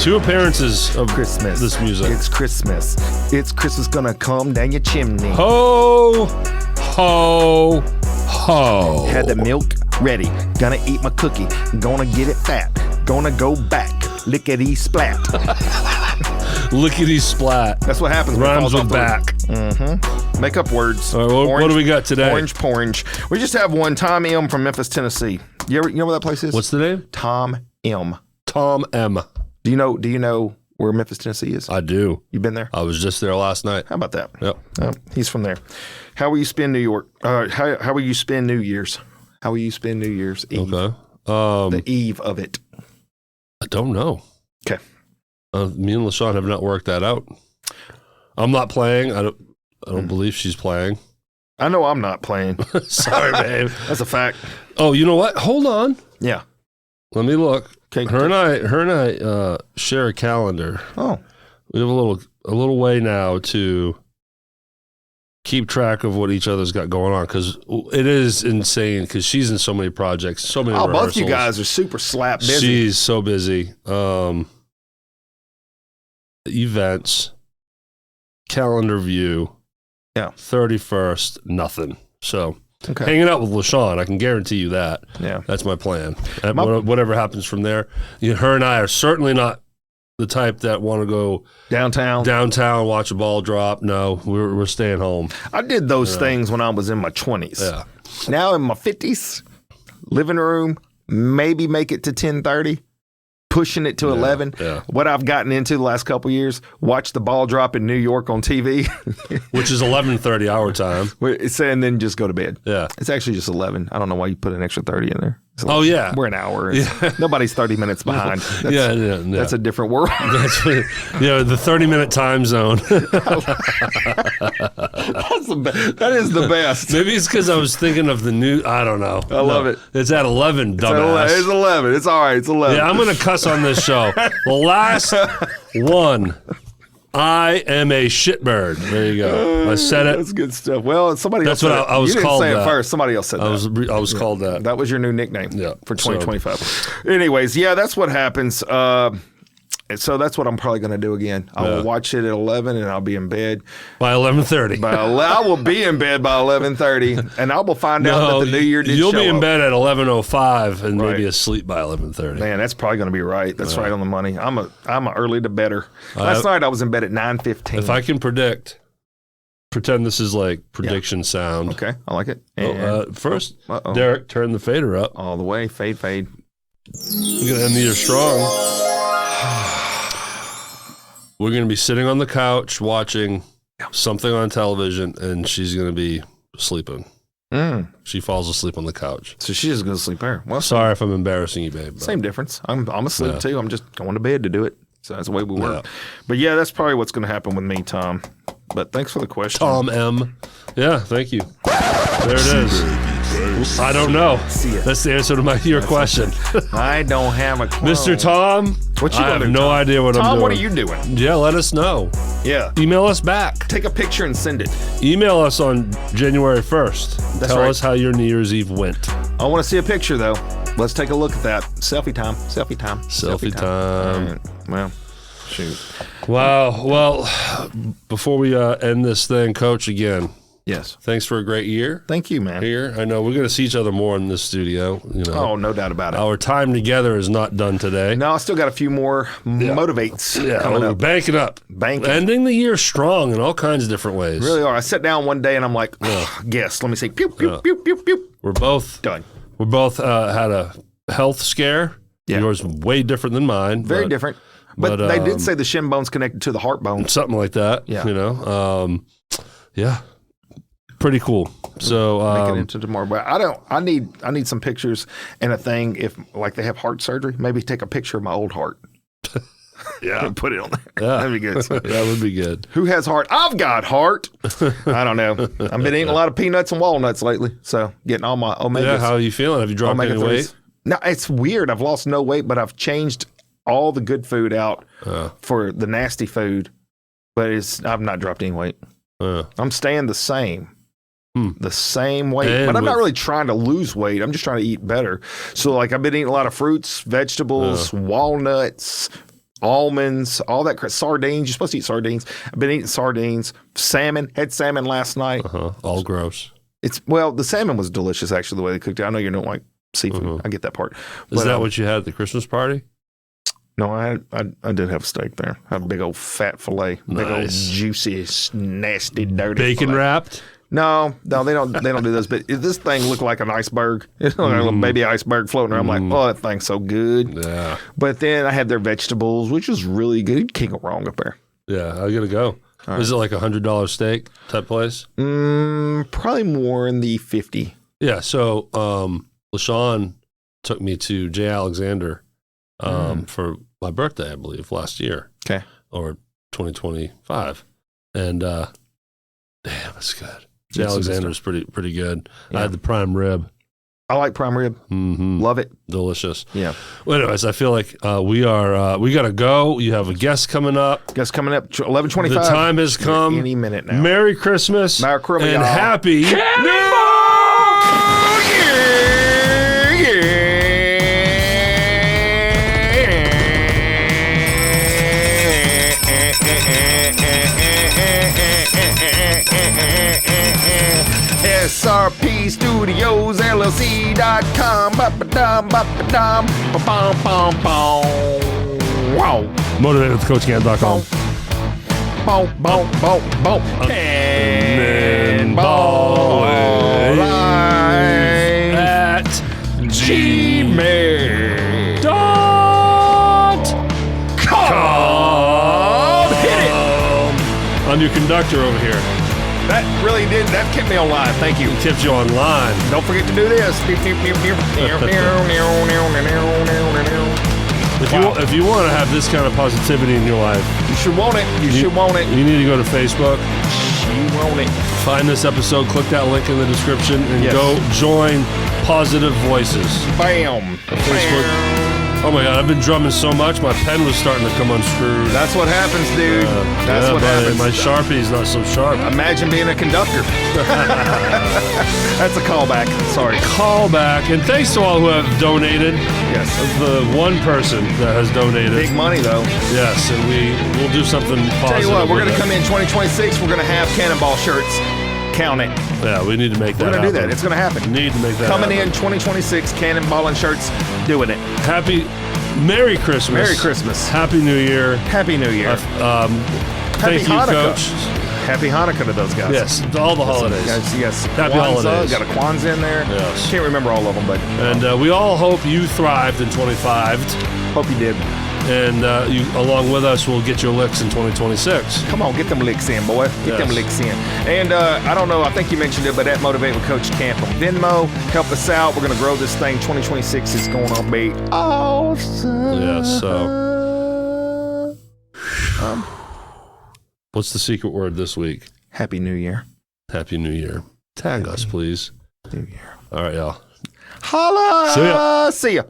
2 appearances of Christmas. this music. It's Christmas. It's Christmas gonna come down your chimney. Ho, ho, ho. Had the milk ready. Gonna eat my cookie. Gonna get it fat. Gonna go back. Lickety splat. Lickety splat. That's what happens when it Rhymes falls with off the- back. Make up words. All right, what do we got today? Orange. We just have one. Tom M from Memphis, Tennessee. You know where that place is? What's the name? Tom M. Tom M. Do you know where Memphis, Tennessee is? I do. You been there? I was just there last night. How about that? Yep. He's from there. How will you spend New York? How will you spend New Year's? How will you spend New Year's Eve? Okay. The eve of it. I don't know. Okay. Me and LaShawn have not worked that out. I'm not playing. I don't believe she's playing. I know I'm not playing. Sorry, babe. That's a fact. Oh, you know what? Hold on. Yeah. Let me look. Okay. Her and I share a calendar. Oh. We have a little way now to keep track of what each other's got going on, because it is insane, because she's in so many projects, so many rehearsals. Both you guys are super slap busy. She's so busy. Events, calendar view. Yeah. 31st, nothing. So Okay. hanging out with LaShawn, I can guarantee you that. Yeah. That's my plan. Whatever happens from there. Her and I are certainly not the type that want to go downtown, watch a ball drop. No, we're staying home. I did those things when I was in my 20s. Yeah. Now in my 50s, living room, maybe make it to 10:30. Pushing it to 11. Yeah. What I've gotten into the last couple of years, watch the ball drop in New York on TV. Which is 11:30 our time. And then just go to bed. Yeah. It's actually just 11. I don't know why you put an extra 30 in there. Oh, yeah. We're an hour. Nobody's 30 minutes behind. That's a different world. The 30-minute time zone. That is the best. Maybe it's because I was thinking of the new, I don't know. I love it. It's at 11, dumbass. It's 11. It's all right. It's 11. Yeah, I'm going to cuss on this show. The last one. I am a shitbird. There you go. I said it. That's good stuff. Well, somebody else That's said what I was you didn't called say it that. first. Somebody else said that. I was called that. That was your new nickname for So- 2025. Anyways, yeah, that's what happens. So that's what I'm probably going to do again. I will watch it at 11 and I'll be in bed. By 11:30. I will be in bed by 11:30 and I will find out that the new year did You'll show be in up. bed at 11:05 and Right. maybe asleep by 11:30. Man, that's probably going to be right. That's right on the money. I'm a early to bedder. Last night I was in bed at 9:15. If I can pretend this is like prediction sound. Okay, I like it. And First, Derek, turn the fader up. all the way, fade. We're going to end the year strong. We're going to be sitting on the couch watching something on television, and she's going to be sleeping. She falls asleep on the couch. So she's just going to sleep there. Well, Sorry if I'm embarrassing you, babe. same difference. I'm asleep too. I'm just going to bed to do it. So that's the way we work. But yeah, that's probably what's going to happen with me, Tom. But thanks for the question. Tom M. Yeah, thank you. There it is. I don't know. That's the answer to your question. I don't have a clue. Mr. Tom, what you I have do, no Tom? idea what I'm doing. Tom, what are you doing? Yeah, let us know. Yeah. Email us back. Take a picture and send it. Email us on January 11st. That's Tell right. us how your New Year's Eve went. I want to see a picture, though. Let's take a look at that. Selfie time. Selfie time. Selfie time. All right. Well, shoot. Wow. Well, before we end this thing, Coach, again, Yes. thanks for a great year. Thank you, man. Here, I know we're going to see each other more in this studio. You know, Oh, no doubt about it. our time together is not done today. No, I still got a few more motivates coming we're up. banking up, ending the year strong in all kinds of different ways. Really are. I sat down one day and I'm like, guess. Let me say, pew, pew, pew, pew, pew. We're both Done. We both had a health scare. Yeah. Yours way different than mine. Very different. But they did say the shin bone's connected to the heart bone. Something like that. Yeah. You know. Yeah. Pretty cool. So Make it into tomorrow. But I need some pictures and a thing if like they have heart surgery. Maybe take a picture of my old heart. yeah, And put it on there. Yeah. That'd be good. that would be good. Who has heart? I've got heart. I don't know. I've been eating a lot of peanuts and walnuts lately. So getting all my omegas. Yeah, how are you feeling? Have you dropped any weight? No, it's weird. I've lost no weight, but I've changed all the good food out for the nasty food. But I've not dropped any weight. I'm staying the same. The same weight. And but I'm not really trying to lose weight. I'm just trying to eat better. So like I've been eating a lot of fruits, vegetables, walnuts, almonds, all that crap. Sardines. You're supposed to eat sardines. I've been eating sardines. Salmon. Had salmon last night. All gross. The salmon was delicious actually the way they cooked it. I know you don't like seafood. I get that part. Is that what you had at the Christmas party? No, I did have a steak there. I had a big old fat fillet. Big old juicy, nasty, dirty bacon fillet. wrapped? No, they don't do those. But this thing looked like an iceberg. It looked like a little baby iceberg floating around. I'm like, oh, that thing's so good. Yeah. But then I had their vegetables, which was really good. You can't go wrong up there. Yeah, I gotta go. Is it like $100 steak type place? Probably more in the 50. Yeah. So LaShawn took me to J. Alexander for my birthday, I believe, last year. Okay. Or 2025. And damn, it's good. J. Alexander's pretty good. Yeah. I had the prime rib. I like prime rib. Love it. Delicious. Yeah. Well, anyways, I feel like we got to go. You have a guest coming up. 11:25. The time has come. Any minute now. Merry Christmas. Merry Christmas, and y'all. happy Cannonball! SRP Studios LLC.com. Wow. MotivatedWithCoachCan.com. Cannonball at gmail.com. Hit it. I'm your conductor over here. That really did. That kept me online. Thank you. Kept you online. Don't forget to do this. If you want to have this kind of positivity in your life, You should want it. You should want it. you need to go to Facebook, You want it. find this episode, click that link in the description, and Yes. go join Positive Voices. Bam. Facebook. Oh my God, I've been drumming so much, my pen was starting to come unscrewed. That's what happens, dude. That's what happens. My Sharpie's not so sharp. Imagine being a conductor. That's a callback. Sorry. Call back, and thanks to all who have donated. Yes. The one person that has donated. Big money, though. Yes, and we'll do something positive. Tell you what, we're with going to it. come in 2026. We're going to have Cannonball shirts. Count it. Yeah, we need to make that We're going to do happen. that. It's going to happen. Need to make that Coming happen. in 2026, Cannonballing shirts, doing it. Merry Christmas. Merry Christmas. Happy New Year. Happy New Year. Thank you, Hanukkah. Coach. Happy Hanukkah to those guys. Yes, to all the holidays. Yes. Happy Kwanzaa, holidays. Got a Kwanzaa in there. Yes. Can't remember all of them, but And we all hope you thrived in 25. hope you did. And you, along with us, will get your licks in 2026. Come on, get them licks in, boy. Get them Yes. licks in. And I don't know, I think you mentioned it, but at Motivate with Coach Camp on Venmo, help us out. We're going to grow this thing. 2026 is going to be awesome. Yes, so What's the secret word this week? Happy New Year. Happy New Year. Tag us, please. New Year. All right, y'all. Holla! See ya. See ya.